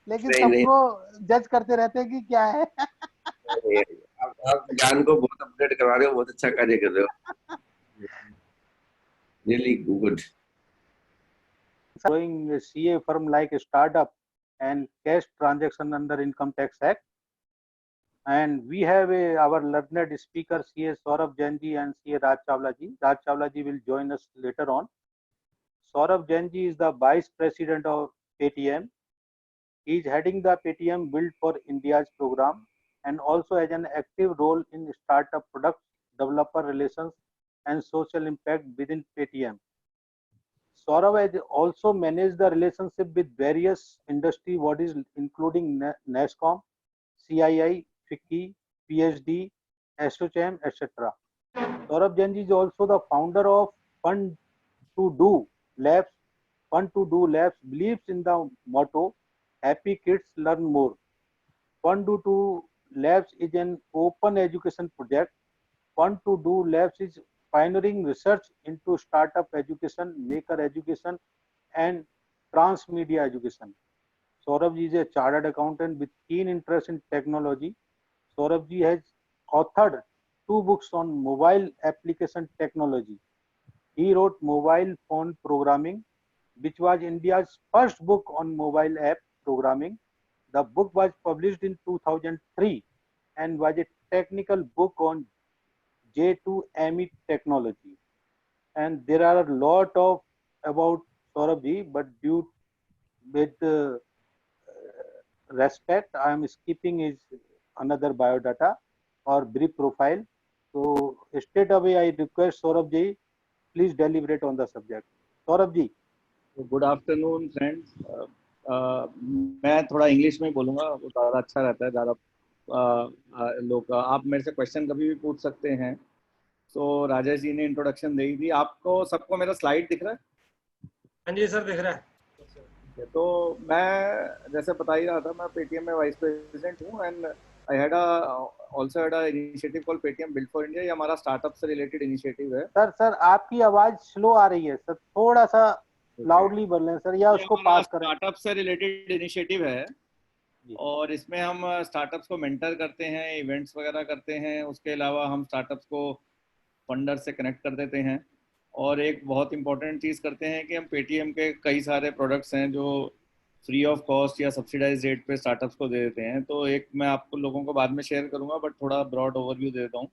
लेकिन नहीं नहीं सबको जज करते रहते हैं कि क्या है। नहीं, आप ज्ञान को बहुत अपडेट करवा रहे हो, बहुत अच्छा कार्य कर रहे हो, really good. Growing a CA firm like a startup and cash transaction under Income Tax Act. And we have our learned speaker CA Saurabh Jain ji and CA Raj Chawla ji. Raj Chawla ji will join us later on. Saurabh Jain ji is the Vice President of Paytm. He is heading the Paytm Build for India's program and also has an active role in startup products, developer relations, and social impact within Paytm. Saurav has also managed the relationship with various industry bodies including NASSCOM, CII, FICCI, PhD, ASSOCHAM, etc. Saurabh Jain is also the founder of Fund to Do Labs. Fund to Do Labs believes in the motto Happy Kids Learn More. Fund to Do Labs is an open education project. Fund to Do Labs is pioneering research into startup education, maker education, and transmedia education. Saurabh ji is a chartered accountant with keen interest in technology. Saurabh ji has authored 2 books on mobile application technology. He wrote Mobile Phone Programming, which was India's first book on mobile app programming. The book was published in 2003 and was a technical book on J2ME technology. And there are a lot of about Saurabh ji, but due with respect, I am skipping his another biodata or brief profile. So straight away, I request Saurabh ji, please deliberate on the subject. Saurabh ji. Good afternoon friends. मैं थोड़ा English में बोलूँगा, वो ज़्यादा अच्छा रहता है। ज़्यादा लोग आप मेरे से क्वेश्चन कभी भी पूछ सकते हैं। तो राजेश जी ने इंट्रोडक्शन दे दी। आपको सबको मेरा स्लाइड दिख रहा है? हाँ जी सर, दिख रहा है। तो मैं जैसे बता ही रहा था, मैं पेटीएम में वाइस प्रेसिडेंट हूँ and I had also had a initiative called Paytm build for India. ये हमारा स्टार्टअप से रिलेटेड इनिशिएटिव है। सर आपकी आवाज स्लो आ रही है सर, थोड़ा सा लाउडली बोल रहे हैं सर, या उसको पास करें। स्टार्टअप से रिलेटेड इनिशिएटिव है और इसमें हम स्टार्टअप्स को मेंटर करते हैं, इवेंट्स वगैरह करते हैं। उसके अलावा हम स्टार्टअप्स को फंडर से कनेक्ट कर देते हैं और एक बहुत इंपॉर्टेंट चीज़ करते हैं कि हम पेटीएम के कई सारे प्रोडक्ट्स हैं जो फ्री ऑफ कॉस्ट या सब्सिडाइज रेट पे स्टार्टअप्स को दे देते हैं। तो एक मैं आपको लोगों को बाद में शेयर करूंगा, बट थोड़ा ब्रॉड ओवरव्यू दे देता हूँ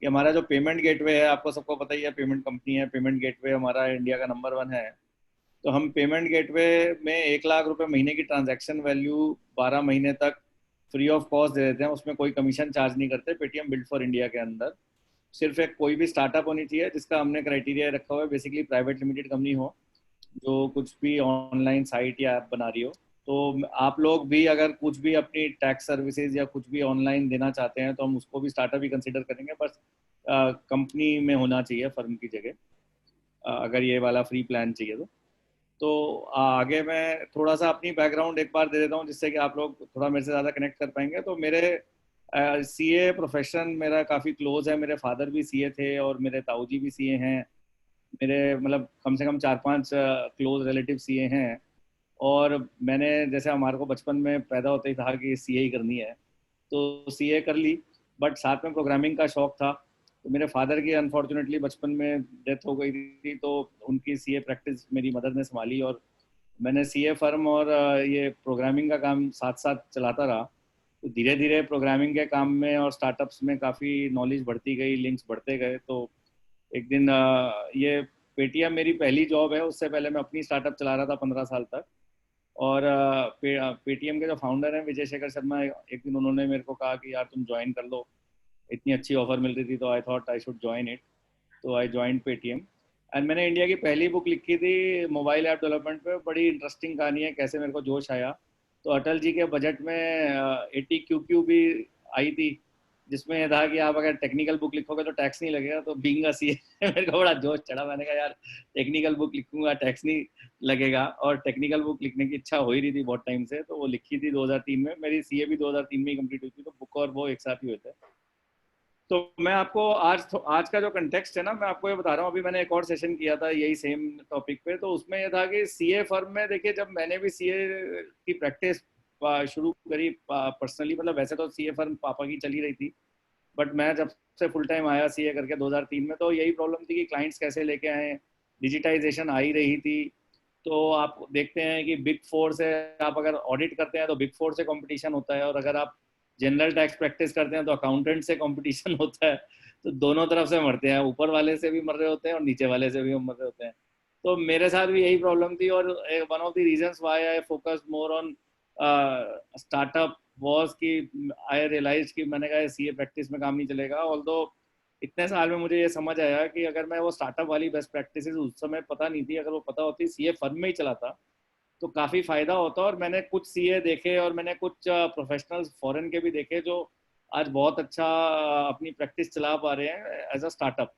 कि हमारा जो पेमेंट गेटवे है, आपको सबको पता ही है, पेमेंट कंपनी है। पेमेंट गेटवे हमारा इंडिया का नंबर 1 है। तो हम पेमेंट गेटवे में 1 लाख रुपए महीने की ट्रांजैक्शन वैल्यू 12 महीने तक फ्री ऑफ कॉस्ट दे देते हैं। उसमें कोई कमीशन चार्ज नहीं करते। पेटीएम बिल्ड फॉर इंडिया के अंदर सिर्फ एक कोई भी स्टार्टअप होनी चाहिए जिसका हमने क्राइटेरिया रखा हुआ है, बेसिकली प्राइवेट लिमिटेड कंपनी हो जो कुछ भी ऑनलाइन साइट या ऐप बना रही हो। तो आप लोग भी अगर कुछ भी अपनी टैक्स सर्विसेज या कुछ भी ऑनलाइन देना चाहते हैं तो हम उसको भी स्टार्टअप ही कंसिडर करेंगे, बस कंपनी में होना चाहिए फर्म की जगह, अगर ये वाला फ्री प्लान चाहिए तो आगे मैं थोड़ा सा अपनी बैकग्राउंड एक बार दे देता हूँ जिससे कि आप लोग थोड़ा मेरे से ज़्यादा कनेक्ट कर पाएंगे। तो मेरे सीए प्रोफेशन मेरा काफ़ी क्लोज है। मेरे फादर भी सीए थे और मेरे ताऊजी भी सीए हैं। मेरे मतलब कम से कम 4-5 क्लोज रिलेटिव सीए हैं। और मैंने जैसे हमारे को बचपन में पैदा होते ही था कि सीए ही करनी है, तो सीए कर ली, बट साथ में प्रोग्रामिंग का शौक था। तो मेरे फादर की अनफॉर्चुनेटली बचपन में डेथ हो गई थी, तो उनकी सीए प्रैक्टिस मेरी मदर ने संभाली और मैंने सीए फर्म और ये प्रोग्रामिंग का काम साथ साथ चलाता रहा। तो धीरे धीरे प्रोग्रामिंग के काम में और स्टार्टअप्स में काफ़ी नॉलेज बढ़ती गई, लिंक्स बढ़ते गए। तो एक दिन ये पेटीएम मेरी पहली जॉब है। उससे पहले मैं अपनी स्टार्टअप चला रहा था 15 साल तक। और पेटीएम के जो फाउंडर हैं विजय शेखर शर्मा, एक दिन उन्होंने मेरे को कहा कि यार तुम ज्वाइन कर लो, इतनी अच्छी ऑफर मिल रही थी, तो I thought I should join it. तो आई ज्वाइन पेटीएम एंड मैंने इंडिया की पहली बुक लिखी थी मोबाइल ऐप डेवलपमेंट पे। बड़ी इंटरेस्टिंग कहानी है कैसे मेरे को जोश आया। तो अटल जी के बजट में 80QQ भी आई थी, जिसमें यह था कि आप अगर टेक्निकल बुक लिखोगे तो टैक्स नहीं लगेगा। तो बीइंग अ सीए मेरे को बड़ा जोश चढ़ा। मैंने कहा यार टेक्निकल बुक लिखूंगा, टैक्स नहीं लगेगा। और टेक्निकल बुक लिखने की इच्छा हो ही रही थी बहुत टाइम से, तो वो लिखी थी 2003 में। मेरी सीए भी 2003 में ही कंप्लीट हुई थी, तो बुक और वो एक साथ ही हुए थे। तो मैं आपको आज का जो कंटेक्स्ट है ना, मैं आपको ये बता रहा हूँ। अभी मैंने एक और सेशन किया था यही सेम टॉपिक पे, तो उसमें ये था कि सीए फर्म में देखिए, जब मैंने भी सीए की प्रैक्टिस शुरू करी पर्सनली, मतलब वैसे तो सीए फर्म पापा की चली रही थी, बट मैं जब से फुल टाइम आया सीए करके 2003 में, तो यही प्रॉब्लम थी कि क्लाइंट्स कैसे लेके आए, डिजिटाइजेशन आ ही रही थी। तो आप देखते हैं कि बिग फोर से आप अगर ऑडिट करते हैं तो बिग फोर से कंपटीशन होता है, और अगर आप जनरल टैक्स प्रैक्टिस करते हैं तो अकाउंटेंट से कंपटीशन होता है। तो दोनों तरफ से मरते हैं, ऊपर वाले से भी मर रहे होते हैं और नीचे वाले से भी मर रहे होते हैं। तो मेरे साथ भी यही प्रॉब्लम थी, और one of the reasons why I focus more on startup was कि आई रियलाइज कि मैंने कहा सीए प्रैक्टिस में काम नहीं चलेगा। ऑल्दो इतने साल में मुझे ये समझ आया कि अगर मैं वो स्टार्टअप वाली बेस्ट प्रैक्टिसेस उस समय पता नहीं थी, अगर वो पता होती सीए फर्म में ही चलाता तो काफ़ी फ़ायदा होता। और मैंने कुछ सीए देखे और मैंने कुछ प्रोफेशनल्स फॉरेन के भी देखे जो आज बहुत अच्छा अपनी प्रैक्टिस चला पा रहे हैं एज अ स्टार्टअप।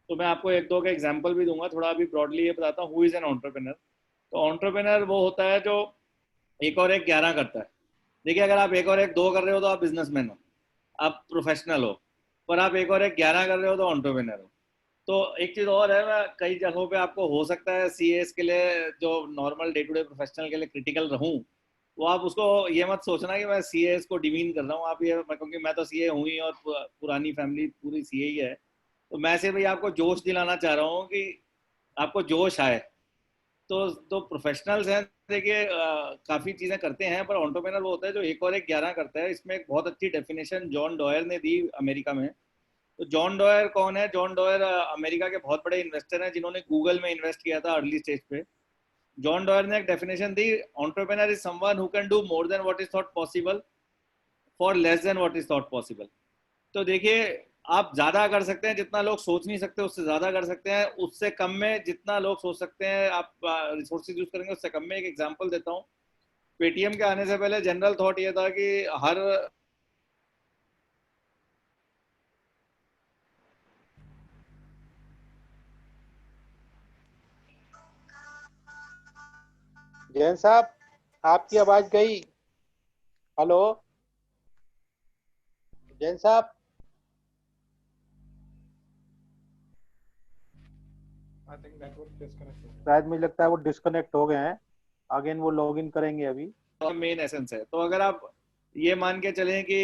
तो मैं आपको एक दो का एग्जांपल भी दूंगा, थोड़ा अभी ब्रॉडली ये बताता हूँ हु इज़ एन एंटरप्रेन्योर। तो एंटरप्रेन्योर वो होता है जो एक और एक 11 करता है। देखिए, अगर आप एक और एक 2 कर रहे हो तो आप बिजनेसमैन हो, आप प्रोफेशनल हो, पर आप एक और एक 11 कर रहे हो तो एंटरप्रेन्योर हो। तो एक चीज़ और है, मैं कई जगहों पे आपको हो सकता है सीएस के लिए जो normal day to day professional के लिए क्रिटिकल रहूं, वो आप उसको ये मत सोचना कि मैं सीएस को डिमीन कर रहा हूँ। आप ये, क्योंकि मैं तो सीए हूँ ही और पुरानी फैमिली पूरी सीए ही है, तो मैं सिर्फ भाई आपको जोश दिलाना चाह रहा हूँ कि आपको जोश आए। तो प्रोफेशनल्स हैं, देखिए काफ़ी चीज़ें करते हैं, पर एंटरप्रेन्योर वो होता है जो एक और एक 11 करता है। इसमें एक बहुत अच्छी डेफिनेशन जॉन डॉयर ने दी अमेरिका में। तो जॉन डॉयर कौन है? जॉन डॉयर अमेरिका के बहुत बड़े इन्वेस्टर हैं जिन्होंने गूगल में इन्वेस्ट किया था अर्ली स्टेज पे। जॉन डॉयर ने एक definition the, entrepreneur is someone who can do more than what is thought possible for less than what is thought possible. तो देखिए, आप ज्यादा कर सकते हैं जितना लोग सोच नहीं सकते, उससे ज्यादा कर सकते हैं। उससे कम में जितना लोग सोच सकते हैं आप रिसोर्सेज यूज करेंगे उससे कम में। एक एग्जांपल देता हूँ, पेटीएम के आने से पहले जनरल थॉट ये था कि हर जैन साहब, आपकी आवाज गई। हेलो जैन साहब, I think that would disconnect. शायद मुझे लगता है वो डिस्कनेक्ट हो गए हैं। अगेन वो लॉग इन करेंगे अभी। मेन एसेंस है। तो अगर आप ये मान के चलें कि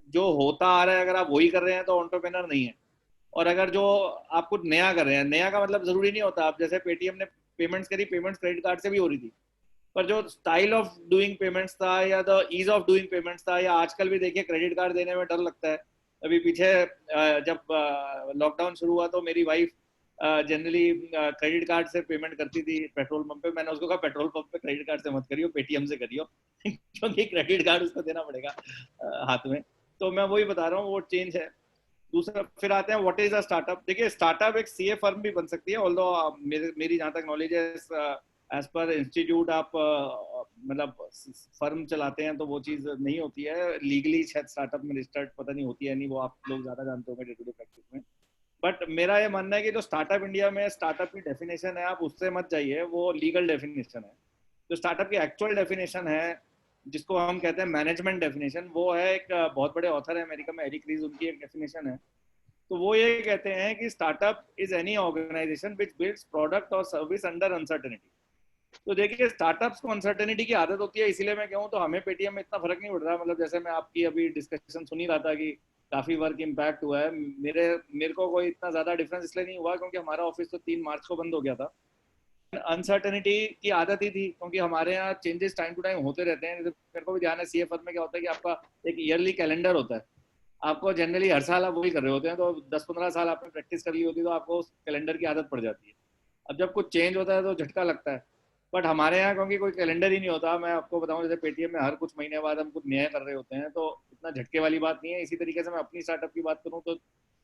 जो होता आ रहा है अगर आप वही कर रहे हैं तो एंटरप्रेन्योर नहीं है। और अगर जो आप कुछ नया कर रहे हैं, नया का मतलब जरूरी नहीं होता आप जैसे पेटीएम ने पेमेंट्स करी, पेमेंट्स क्रेडिट कार्ड से भी हो रही थी, पर जो स्टाइल ऑफ डूइंग पेमेंट्स था या the ease of doing payments था, या आजकल भी देखिए क्रेडिट कार्ड देने में डर लगता है। अभी पीछे जब लॉकडाउन शुरू हुआ तो मेरी वाइफ जनरली क्रेडिट कार्ड से पेमेंट करती थी पेट्रोल पंप पे। मैंने उसको कहा पेट्रोल पंप पे क्रेडिट कार्ड से मत करियो, पेटीएम से करियो क्योंकि क्रेडिट कार्ड उसको देना पड़ेगा हाथ में। तो मैं वही बता रहा हूँ, वो चेंज है। दूसरा फिर आते हैं व्हाट इज अ स्टार्टअप। देखिए, स्टार्टअप एक सीए फर्म भी बन सकती है, ऑल्दो मेरी जहाँ तक नॉलेज है एज पर इंस्टीट्यूट आप मतलब फर्म चलाते हैं तो वो चीज़ नहीं होती है लीगली। शायद स्टार्टअप में रजिस्टर्ड पता नहीं होती है नहीं, वो आप लोग ज़्यादा जानते होंगे डे टू डे प्रैक्टिस में। बट मेरा ये मानना है कि जो स्टार्टअप इंडिया में स्टार्टअप की डेफिनेशन है आप उससे मत जाइए, वो लीगल डेफिनेशन है। जो स्टार्टअप की एक्चुअल डेफिनेशन है जिसको हम कहते हैं मैनेजमेंट डेफिनेशन, वो है एक बहुत बड़े ऑथर है अमेरिका में एरिक रीज, उनकी एक डेफिनेशन है। तो वो ये कहते हैं कि startup is any organisation which builds product और सर्विस अंडर अनसर्टेनिटी। तो देखिए, स्टार्टअप्स को अनसर्टेनिटी की आदत होती है, इसीलिए मैं कहूँ तो हमें पेटीएम में इतना फर्क नहीं पड़ रहा। मतलब जैसे मैं आपकी अभी डिस्कशन सुन ही रहा था कि काफी वर्क इम्पैक्ट हुआ है, मेरे को कोई इतना ज्यादा डिफरेंस इसलिए नहीं हुआ क्योंकि हमारा ऑफिस तो 3 मार्च को बंद हो गया था। अनसर्टेनिटी की आदत ही थी क्योंकि हमारे यहाँ चेंजेस टाइम टू टाइम होते रहते हैं। मेरे को भी ध्यान है सीए फर्म में क्या होता है कि आपका एक ईयरली कैलेंडर होता है, आपको जनरली हर साल आप वही कर रहे होते हैं। तो 10-15 साल आपने प्रैक्टिस कर ली होती है तो आपको उस कैलेंडर की आदत पड़ जाती है। अब जब कुछ चेंज होता है तो झटका लगता है। बट हमारे यहाँ क्योंकि कोई कैलेंडर ही नहीं होता, मैं आपको बताऊं जैसे पेटीएम में हर कुछ महीने बाद हम कुछ नया कर रहे होते हैं, तो इतना झटके वाली बात नहीं है। इसी तरीके से मैं अपनी स्टार्टअप की बात करूँ तो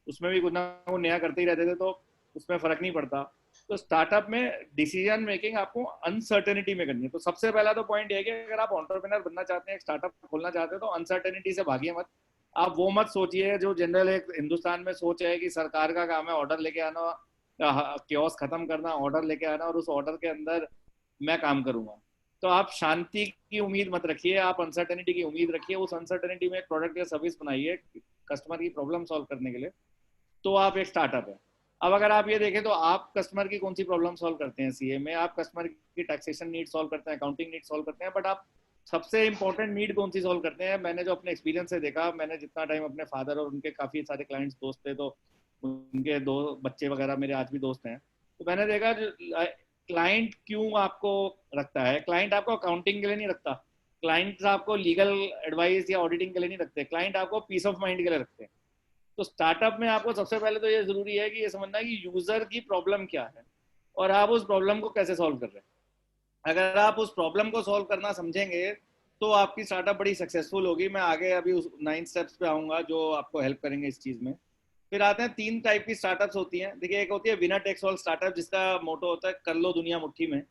उसमें भी कुछ ना कुछ नया करते ही रहते थे, तो उसमें फर्क नहीं पड़ता। तो स्टार्टअप में डिसीजन मेकिंग आपको अनसर्टेनिटी में करनी है। तो सबसे पहला तो पॉइंट ये है कि अगर आप एंटरप्रेन्योर बनना चाहते हैं, एक स्टार्टअप खोलना चाहते हैं, तो अनसर्टेनिटी से भागिए मत। आप वो मत सोचिए जो जनरल एक हिंदुस्तान में सोच है कि सरकार का काम है ऑर्डर लेके आना, क्योस खत्म करना, ऑर्डर लेके आना और उस ऑर्डर के अंदर मैं काम करूंगा। तो आप शांति की उम्मीद मत रखिए, आप अनसर्टेनिटी की उम्मीद रखिए। उस अनसर्टेनिटी में एक प्रोडक्ट या सर्विस बनाइए कस्टमर की प्रॉब्लम सॉल्व करने के लिए, तो आप एक स्टार्टअप है। अब अगर आप ये देखें तो आप कस्टमर की कौन सी प्रॉब्लम सॉल्व करते हैं सीए में? आप कस्टमर की टैक्सेशन नीड सॉल्व करते हैं, अकाउंटिंग नीड सॉल्व करते हैं, बट आप सबसे इम्पोर्टेंट नीड कौन सी सॉल्व करते हैं? मैंने जो अपने एक्सपीरियंस से देखा, मैंने जितना टाइम अपने फादर और उनके काफ़ी सारे क्लाइंट्स दोस्त थे, तो उनके 2 बच्चे वगैरह मेरे आज भी दोस्त हैं, तो मैंने देखा क्लाइंट क्यों आपको रखता है। क्लाइंट आपको अकाउंटिंग के लिए नहीं रखता, क्लाइंट आपको लीगल एडवाइस या ऑडिटिंग के लिए नहीं रखते, क्लाइंट आपको पीस ऑफ माइंड के लिए रखते हैं। तो स्टार्टअप में आपको सबसे पहले तो ये ज़रूरी है कि ये समझना है कि यूज़र की प्रॉब्लम क्या है और आप उस प्रॉब्लम को कैसे सॉल्व कर रहे हैं। अगर आप उस प्रॉब्लम को सॉल्व करना समझेंगे तो आपकी स्टार्टअप बड़ी सक्सेसफुल होगी। मैं आगे अभी उस 9 स्टेप्स पे आऊँगा जो आपको हेल्प करेंगे इस चीज़ में। फिर आते हैं 3 टाइप की स्टार्टअप्स होती हैं। देखिए, एक होती है विनर टेक्स ऑल स्टार्टअप, जिसका मोटो होता है कर लो दुनिया मुट्ठी में।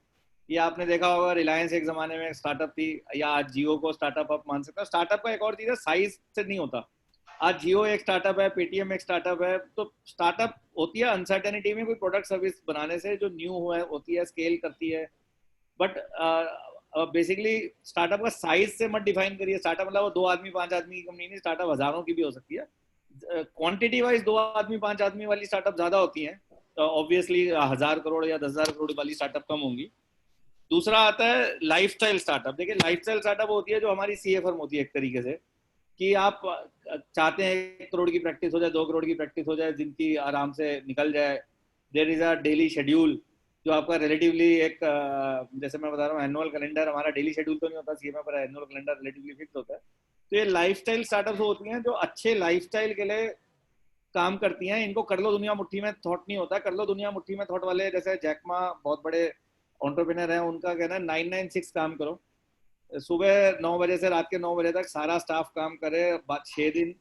ये आपने देखा होगा, रिलायंस एक ज़माने में स्टार्टअप थी, या आज जियो को स्टार्टअप आप मान सकते हो। स्टार्टअप का एक और चीज़ है, साइज से नहीं होता। आज जियो एक स्टार्टअप है, पेटीएम एक स्टार्टअप है। तो स्टार्टअप होती है अनसर्टेनिटी में कोई प्रोडक्ट सर्विस बनाने से, जो न्यू होती है, स्केल करती है। बट बेसिकली स्टार्टअप का साइज से मत डिफाइन करिए। स्टार्टअप मतलब वो 2 आदमी 5 आदमी की कंपनी नहीं, स्टार्टअप हजारों की भी हो सकती है। क्वांटिटी वाइज 2 आदमी 5 आदमी वाली स्टार्टअप ज्यादा होती हैं, ऑब्वियसली 1000 करोड़ या 10,000 करोड़ वाली स्टार्टअप कम होंगी। दूसरा आता है लाइफस्टाइल स्टार्टअप। देखिए, लाइफस्टाइल स्टार्टअप होती है जो हमारी सीए फर्म होती है एक तरीके से, कि आप चाहते हैं 1 करोड़ की प्रैक्टिस हो जाए, 2 करोड़ की प्रैक्टिस हो जाए, जिनकी आराम से निकल जाए। There is a daily schedule जो आपका रिलेटिवली एक जैसे मैं बता रहा हूँ, एनुअल कैलेंडर, हमारा डेली शेड्यूल तो नहीं होता सीएमए पर, एनुअल कैलेंडर रिलेटिवली फिक्स होता है। तो ये लाइफस्टाइल स्टार्टअप्स होती हैं जो अच्छे लाइफस्टाइल के लिए काम करती हैं। इनको कर लो दुनिया मुट्ठी में थॉट नहीं होता। कर लो दुनिया मुट्ठी में थॉट वाले जैसे जैकमा, बहुत बड़े एंटरप्रेन्योर हैं, उनका कहना है 996 काम करो। सुबह 9 बजे से रात के 9 बजे तक सारा स्टाफ काम करे, 6 दिन।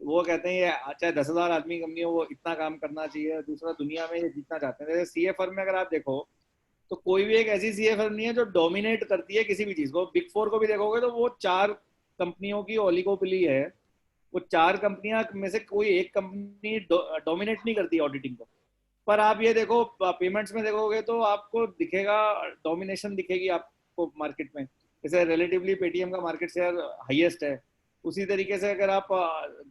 वो कहते हैं ये चाहे 10,000 आदमी कंपनी हो, वो इतना काम करना चाहिए। दूसरा, दुनिया में ये जीतना चाहते हैं। जैसे सीए फर्म में अगर आप देखो तो कोई भी एक ऐसी सीए फर्म नहीं है जो डोमिनेट करती है किसी भी चीज को। बिग 4 को भी देखोगे तो वो 4 कंपनियों की ओलिगोपोली है। वो 4 कंपनियां में से कोई एक कंपनी डोमिनेट नहीं करती ऑडिटिंग को। पर आप ये देखो, पेमेंट्स में देखोगे तो आपको दिखेगा, डोमिनेशन दिखेगी आपको मार्केट में। जैसे रिलेटिवली पेटीएम का मार्केट शेयर हाईएस्ट है। उसी तरीके से अगर आप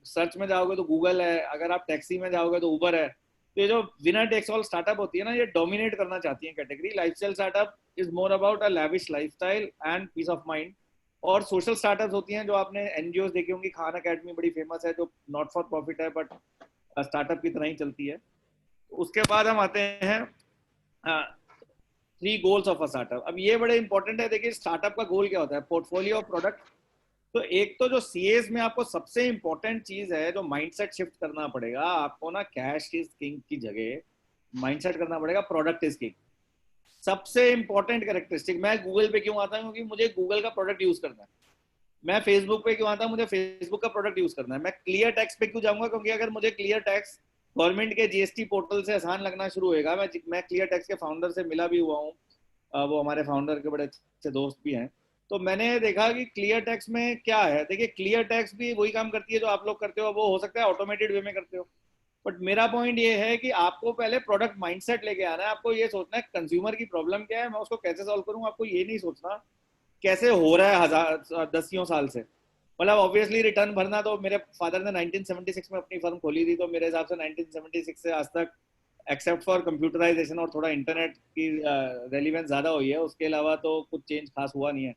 सर्च में जाओगे तो गूगल है, अगर आप टैक्सी में जाओगे तो उबर है। तो ये जो विनर टेक्स ऑल स्टार्टअप होती है ना, ये डोमिनेट करना चाहती है category. Lifestyle startup is more about a lavish lifestyle and peace of mind. और सोशल स्टार्टअप्स होती हैं जो आपने एनजीओ देखी होंगी। खान अकेडमी बड़ी फेमस है, जो नॉट फॉर प्रॉफिट है बट स्टार्टअप की तरह ही चलती है। उसके बाद हम आते हैं 3 गोल्स ऑफ अ स्टार्टअप। अब ये बड़े इंपॉर्टेंट है। देखिए, स्टार्टअप का गोल क्या होता है? Portfolio of product. तो एक तो जो सीएस में आपको सबसे इंपॉर्टेंट चीज है, जो माइंडसेट शिफ्ट करना पड़ेगा आपको ना, कैश इज किंग की जगह माइंडसेट करना पड़ेगा प्रोडक्ट इज किंग। सबसे इंपॉर्टेंट कैरेक्टरिस्टिक। मैं गूगल पे क्यों आता हूँ? क्योंकि मुझे गूगल का प्रोडक्ट यूज करना है। मैं फेसबुक पे क्यों आता हूँ? मुझे फेसबुक का प्रोडक्ट यूज करना है। मैं क्लियर टैक्स पे क्यों जाऊंगा? क्योंकि अगर मुझे क्लियर टैक्स गवर्नमेंट के जीएसटी पोर्टल से आसान लगना शुरू होएगा। मैं क्लियर टैक्स के फाउंडर से मिला भी हुआ हूँ, वो हमारे फाउंडर के बड़े अच्छे दोस्त भी हैं। तो मैंने देखा कि क्लियर टैक्स में क्या है। देखिए, क्लियर टैक्स भी वही काम करती है जो आप लोग करते हो। वो हो सकता है ऑटोमेटेड वे में करते हो, बट मेरा पॉइंट ये है कि आपको पहले प्रोडक्ट माइंडसेट लेके आना है। आपको ये सोचना है कंज्यूमर की प्रॉब्लम क्या है, मैं उसको कैसे सॉल्व करूँ। आपको ये नहीं सोचना कैसे हो रहा है 10 साल से। मतलब ऑब्वियसली रिटर्न भरना, तो मेरे फादर ने 1976 में अपनी फर्म खोली थी, तो मेरे हिसाब से 1976 से आज तक, एक्सेप्ट फॉर कंप्यूटराइजेशन और थोड़ा इंटरनेट की रेलिवेंस ज़्यादा हुई है, उसके अलावा तो कुछ चेंज खास हुआ नहीं है।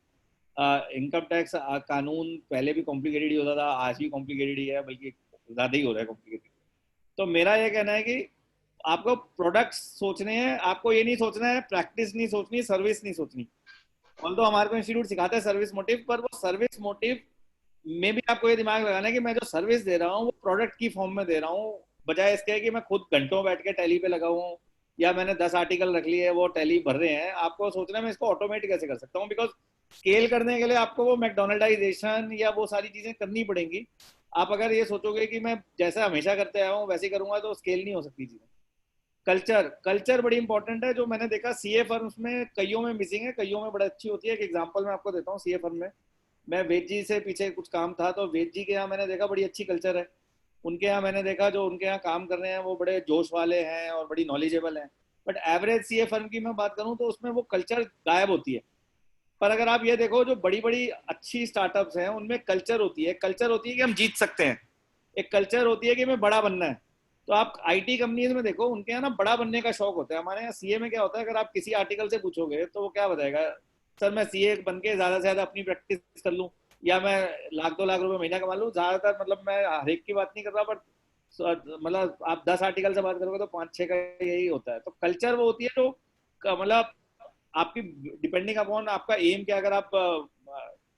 इनकम टैक्स कानून पहले भी कॉम्प्लिकेटेड ही होता था, आज भी कॉम्प्लिकेटेड ही है, बल्कि ज़्यादा ही हो रहा है कॉम्प्लिकेटेड। तो मेरा ये कहना है कि आपको प्रोडक्ट्स सोचने हैं। आपको ये नहीं सोचना है, प्रैक्टिस नहीं सोचनी, सर्विस नहीं सोचनी। ऑल्दो हमारे को इंस्टीट्यूट सिखाता है सर्विस मोटिव, पर वो सर्विस मोटिव में भी आपको ये दिमाग लगाना है कि मैं जो सर्विस दे रहा हूँ वो प्रोडक्ट की फॉर्म में दे रहा हूँ, बजाय इसके कि मैं खुद घंटों बैठ के टैली पे लगा हूँ, या मैंने 10 आर्टिकल रख लिए वो टैली भर रहे हैं। आपको सोचना है मैं इसको ऑटोमेट कैसे कर सकता हूँ, बिकॉज स्केल करने के लिए आपको वो मैकडोनल्डाइजेशन या वो सारी चीजें करनी पड़ेंगी। आप अगर ये सोचोगे कि मैं जैसा हमेशा करते आया हूँ वैसे करूंगा, तो स्केल नहीं हो सकती चीजें। कल्चर बड़ी इंपॉर्टेंट है, जो मैंने देखा सीए फर्म्स में कईयों में मिसिंग है, कईयों में बड़ा अच्छी होती है। एक एग्जांपल मैं आपको देता हूँ। सीए फर्म में मैं वेद जी से पीछे कुछ काम था, तो वेद जी के यहाँ मैंने देखा बड़ी अच्छी कल्चर है। उनके यहाँ मैंने देखा जो उनके यहाँ काम कर रहे हैं वो बड़े जोश वाले हैं और बड़ी नॉलेजेबल हैं। बट एवरेज सीए फर्म की मैं बात करूँ तो उसमें वो कल्चर गायब होती है। पर अगर आप ये देखो, जो बड़ी बड़ी अच्छी स्टार्टअप्स हैं उनमें कल्चर होती है। कल्चर होती है कि हम जीत सकते हैं, एक कल्चर होती है कि हमें बड़ा बनना है। तो आप आईटी कंपनीज में देखो, उनके यहाँ ना बड़ा बनने का शौक होता है। हमारे यहाँ सीए में क्या होता है, अगर आप किसी आर्टिकल से पूछोगे तो वो क्या बताएगा, सर मैं सीए बन के ज्यादा से ज्यादा अपनी प्रैक्टिस कर लूं या मैं लाख 2 लाख रुपए महीना कमा लूं, ज्यादातर मतलब मैं हर एक की बात नहीं कर रहा, बट मतलब आप 10 आर्टिकल से बात करोगे तो 5-6 का यही होता है। तो कल्चर वो होती है जो मतलब आपकी डिपेंडिंग अपॉन आपका एम क्या, अगर आप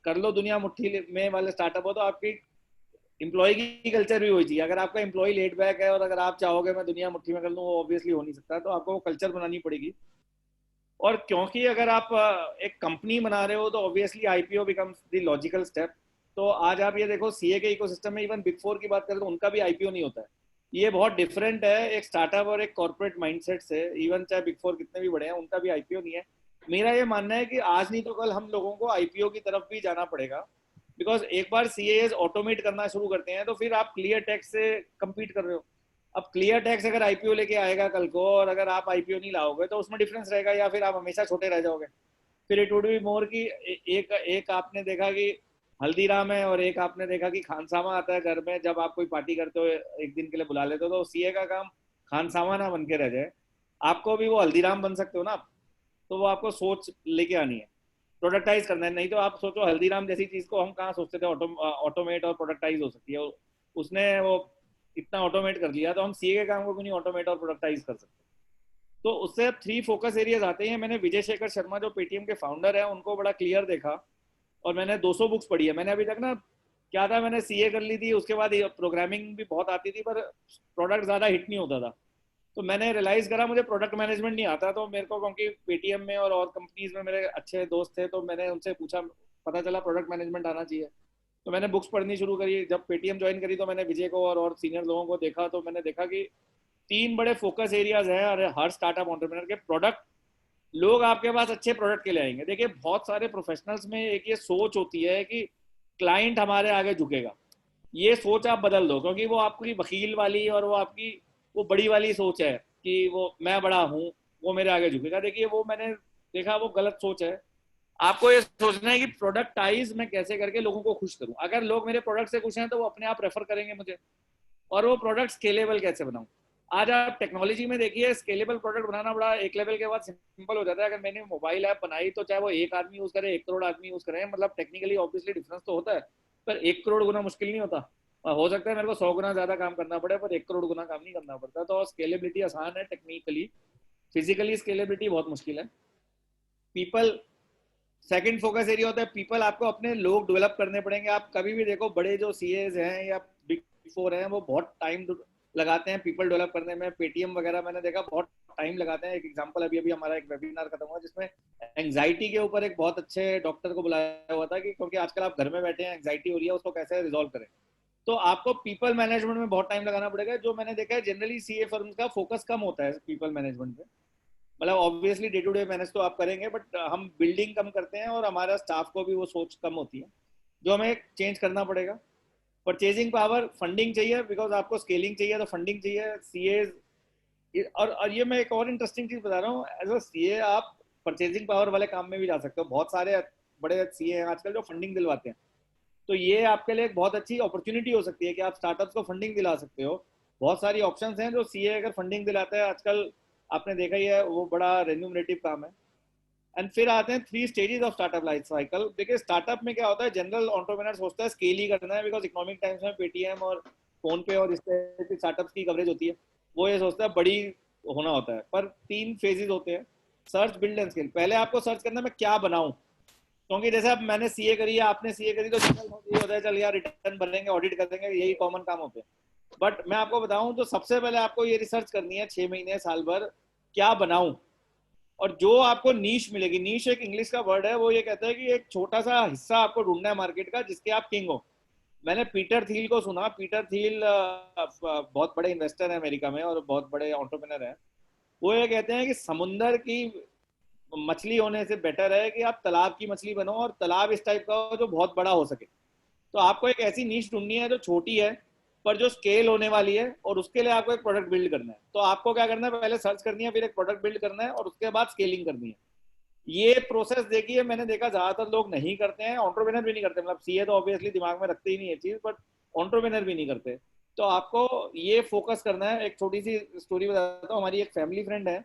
कर लो दुनिया मुट्ठी में वाले स्टार्टअप हो तो आपकी एम्प्लॉय की कल्चर भी वही चाहिए। अगर आपका एम्प्लॉय लेट बैक है और अगर आप चाहोगे मैं दुनिया मुट्ठी में कर लूँ, वो ऑब्वियसली हो नहीं सकता, तो आपको वो कल्चर बनानी पड़ेगी। और क्योंकि अगर आप एक कंपनी बना रहे हो तो obviously IPO becomes the logical step. तो आज आप ये देखो सीए के इकोसिस्टम में इवन बिग 4 की बात करें तो उनका भी आईपीओ नहीं होता है। ये बहुत डिफरेंट है एक स्टार्टअप और एक कॉर्पोरेट माइंडसेट से। इवन चाहे बिग 4 कितने भी बड़े हैं उनका भी आईपीओ नहीं है। मेरा ये मानना है कि आज नहीं तो कल हम लोगों को आईपीओ की तरफ भी जाना पड़ेगा, बिकॉज एक बार सीएएस ऑटोमेट करना शुरू करते हैं तो फिर आप क्लियर टैक्स से कम्पीट कर रहे हो। अब क्लियर टैक्स अगर आईपीओ लेके आएगा कल को और अगर आप आईपीओ नहीं लाओगे तो उसमें डिफरेंस रहेगा, या फिर आप हमेशा छोटे रह जाओगे। फिर इट वुड बी मोर कि एक आपने देखा कि हल्दीराम है और एक आपने देखा कि खानसामा आता है घर में, जब आप कोई पार्टी करते हो एक दिन के लिए बुला लेते हो, तो सीए का काम खानसामा ना बन के रह जाए, आपको भी वो हल्दीराम बन सकते हो ना। तो वो आपको सोच लेके आनी है, प्रोडक्टाइज करना है। नहीं तो आप सोचो हल्दीराम जैसी चीज को हम कहाँ सोचते थे ऑटोमेट और प्रोडक्टाइज हो सकती है, उसने वो इतना ऑटोमेट कर लिया, तो हम सीए के काम को क्यों नहीं ऑटोमेट और प्रोडक्टाइज कर सकते। तो उससे 3 फोकस एरियाज आते हैं। मैंने विजय शेखर शर्मा जो पेटीएम के फाउंडर है उनको बड़ा क्लियर देखा और मैंने 200 बुक्स पढ़ी है। मैंने अभी तक ना क्या था, मैंने सीए कर ली थी, उसके बाद प्रोग्रामिंग भी बहुत आती थी पर प्रोडक्ट ज्यादा हिट नहीं होता था। तो मैंने रियलाइज करा मुझे प्रोडक्ट मैनेजमेंट नहीं आता, तो मेरे को क्योंकि पेटीएम में और कंपनीज में मेरे अच्छे दोस्त थे तो मैंने उनसे पूछा, पता चला प्रोडक्ट मैनेजमेंट आना चाहिए। तो मैंने बुक्स पढ़नी शुरू करी। जब पेटीएम ज्वाइन करी तो मैंने विजय को और सीनियर लोगों को देखा, तो मैंने देखा कि 3 बड़े फोकस एरियाज हैं और हर स्टार्टअप एंटरप्रेन्योर के। प्रोडक्ट, लोग आपके पास अच्छे प्रोडक्ट के लिए आएंगे। देखिए बहुत सारे प्रोफेशनल्स में एक ये सोच होती है कि क्लाइंट हमारे आगे झुकेगा। ये सोच आप बदल दो, क्योंकि वो आपकी वकील वाली और वो आपकी वो बड़ी वाली सोच है कि वो मैं बड़ा हूँ वो मेरे आगे झुकेगा। देखिए वो मैंने देखा वो गलत सोच है। आपको ये सोचना है कि प्रोडक्टाइज मैं कैसे करके लोगों को खुश करूं। अगर लोग मेरे प्रोडक्ट से खुश हैं तो वो अपने आप रेफर करेंगे मुझे। और वो प्रोडक्ट स्केलेबल कैसे बनाऊं। आज आप टेक्नोलॉजी में देखिए स्केलेबल प्रोडक्ट बनाना बड़ा एक लेवल के बाद सिंपल हो जाता है। अगर मैंने मोबाइल ऐप बनाई तो चाहे वो 1 आदमी यूज करे 1 करोड़ आदमी यूज करे, मतलब टेक्निकली ऑब्वियसली डिफरेंस तो होता है, पर 1 करोड़ गुना मुश्किल नहीं होता। हो सकता है मेरे को 100 गुना ज्यादा काम करना पड़े पर 1 करोड़ गुना काम नहीं करना पड़ता। तो स्केलेबिलिटी आसान है टेक्निकली, फिजिकली स्केलेबिलिटी बहुत मुश्किल है। पीपल सेकंड फोकस एरिया होता है। पीपल, आपको अपने लोग डेवलप करने पड़ेंगे। आप कभी भी देखो बड़े जो सीएस हैं या बिग 4 हैं वो बहुत टाइम लगाते हैं पीपल डेवलप करने में। पेटीएम वगैरह मैंने देखा बहुत टाइम लगाते हैं। एक एग्जांपल अभी हमारा एक वेबिनार खत्म हुआ जिसमें एंग्जाइटी के ऊपर एक बहुत अच्छे डॉक्टर को बुलाया हुआ था कि क्योंकि आजकल आप घर में बैठे हैं, एंग्जाइटी हो रही है, उसको कैसे रिजॉल्व करें। तो आपको पीपल मैनेजमेंट में बहुत टाइम लगाना पड़ेगा। जो मैंने देखा है जनरली सीए फर्म का फोकस कम होता है पीपल मैनेजमेंट पे। मतलब obviously day to day manage तो आप करेंगे बट हम बिल्डिंग कम करते हैं और हमारा स्टाफ को भी वो सोच कम होती है, जो हमें चेंज करना पड़ेगा। परचेजिंग पावर, फंडिंग चाहिए, बिकॉज आपको स्केलिंग चाहिए तो फंडिंग चाहिए। सीए और ये मैं एक और इंटरेस्टिंग चीज बता रहा हूँ, एज अ सीए आप परचेजिंग पावर वाले काम में भी जा सकते हो। बहुत सारे बड़े सीए हैं आजकल जो फंडिंग दिलवाते हैं, तो ये आपके लिए एक बहुत अच्छी अपॉर्चुनिटी हो सकती है कि आप स्टार्टअप्स को फंडिंग दिला सकते हो। बहुत सारी ऑप्शंस हैं जो सीए अगर फंडिंग दिलाता है आजकल, आपने देखा ही है, वो बड़ा रेन्यूमरेटिव काम है। एंड फिर आते हैं 3 stages of startup life cycle. देखिए स्टार्टअप में क्या होता है, जनरल एंटरप्रेन्योर सोचता है स्केल ही करना है, बिकॉज इकोनॉमिक टाइम्स में पेटीएम और फोन पे और इस तरह की स्टार्टअप्स की कवरेज होती है, वो ये सोचता है बड़ी होना होता है। पर 3 फेजेस होते हैं, सर्च, बिल्ड एंड स्केल। पहले आपको सर्च करना है मैं क्या बनाऊं, क्योंकि जैसे अब मैंने सीए करी है, आपने सीए करी, तो जनरल ये होता है चल यार रिटर्न भरेंगे, ऑडिट करेंगे, यही कॉमन काम होते हैं। बट मैं आपको बताऊं तो सबसे पहले आपको ये रिसर्च करनी है 6 महीने साल भर, क्या बनाऊं। और जो आपको नीश मिलेगी, नीश एक इंग्लिश का वर्ड है, वो ये कहता है कि एक छोटा सा हिस्सा आपको ढूंढना है मार्केट का जिसके आप किंग हो। मैंने पीटर थील को सुना। पीटर थील बहुत बड़े इन्वेस्टर है अमेरिका में और बहुत बड़े एंटरप्रेन्योर हैं। वो ये कहते हैं कि समुंदर की मछली होने से बेटर है कि आप तालाब की मछली बनो, और तालाब इस टाइप का हो जो बहुत बड़ा हो सके। तो आपको एक ऐसी नीश ढूंढनी है जो छोटी है पर जो स्केल होने वाली है, और उसके लिए आपको एक प्रोडक्ट बिल्ड करना है। तो आपको क्या करना है, पहले सर्च करनी है, फिर एक प्रोडक्ट बिल्ड करना है और उसके बाद स्केलिंग करनी है। ये प्रोसेस देखिए मैंने देखा ज्यादातर लोग नहीं करते हैं, एंटरप्रेन्योर भी नहीं करते। मतलब सीए तो ऑब्वियसली दिमाग में रखते ही नहीं है चीज, बट एंटरप्रेन्योर भी नहीं करते। तो आपको ये फोकस करना है। एक छोटी सी स्टोरी बताता हूँ। हमारी एक फैमिली फ्रेंड है,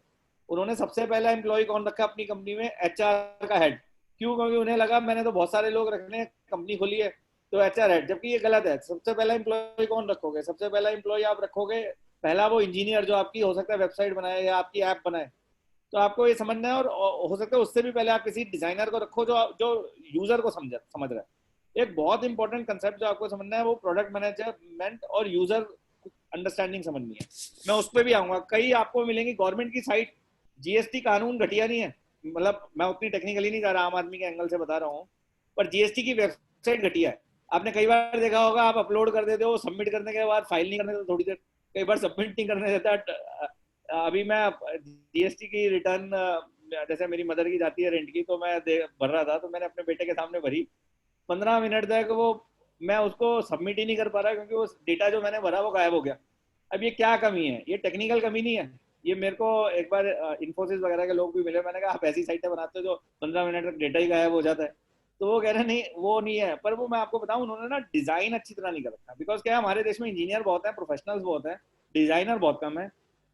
उन्होंने सबसे पहला एम्प्लॉय कौन रखा अपनी कंपनी में, एचआर का हेड। क्यों? क्योंकि उन्हें लगा मैंने तो बहुत सारे लोग रखने, कंपनी खोली है तो HR है, जबकि ये गलत है। सबसे पहला एम्प्लॉय कौन रखोगे? सबसे पहला एम्प्लॉय आप रखोगे पहला वो इंजीनियर जो आपकी हो सकता है वेबसाइट बनाए या आपकी ऐप बनाए। तो आपको ये समझना है, और हो सकता है उससे भी पहले आप किसी डिजाइनर को रखो जो जो यूजर को समझ रहा है। एक बहुत इंपॉर्टेंट कंसेप्ट जो आपको समझना है वो प्रोडक्ट मैनेजमेंट और यूजर अंडरस्टैंडिंग समझनी है। मैं उस पर भी आऊंगा। कई आपको मिलेंगी गवर्नमेंट की साइट, GST कानून घटिया नहीं है, मतलब मैं उतनी टेक्निकली नहीं जा रहा, आम आदमी के एंगल से बता रहा हूँ, पर GST की वेबसाइट घटिया है। आपने कई बार देखा होगा, आप अपलोड कर देते हो, सबमिट करने के बाद फाइल नहीं करने देते थोड़ी देर, कई बार सबमिट नहीं करने देता। अभी मैं GST की रिटर्न, जैसे मेरी मदर की जाती है रेंट की, तो मैं भर रहा था, तो मैंने अपने बेटे के सामने भरी। 15 मिनट तक वो, मैं उसको सबमिट ही नहीं कर पा रहा क्योंकि वो डेटा जो मैंने भरा वो गायब हो गया। अब ये क्या कमी है? ये टेक्निकल कमी नहीं है। ये मेरे को एक बार इन्फोसिस वगैरह के लोग भी मिले, मैंने कहा आप ऐसी साइटें बनाते हो जो 15 मिनट तक डेटा ही गायब हो जाता है। तो वो कह रहे नहीं वो नहीं है, पर वो मैं आपको बताऊं, उन्होंने ना डिजाइन अच्छी तरह नहीं कर रखा। बिकॉज क्या है, हमारे देश में इंजीनियर बहुत है, प्रोफेशनल्स बहुत है, डिजाइनर बहुत कम है।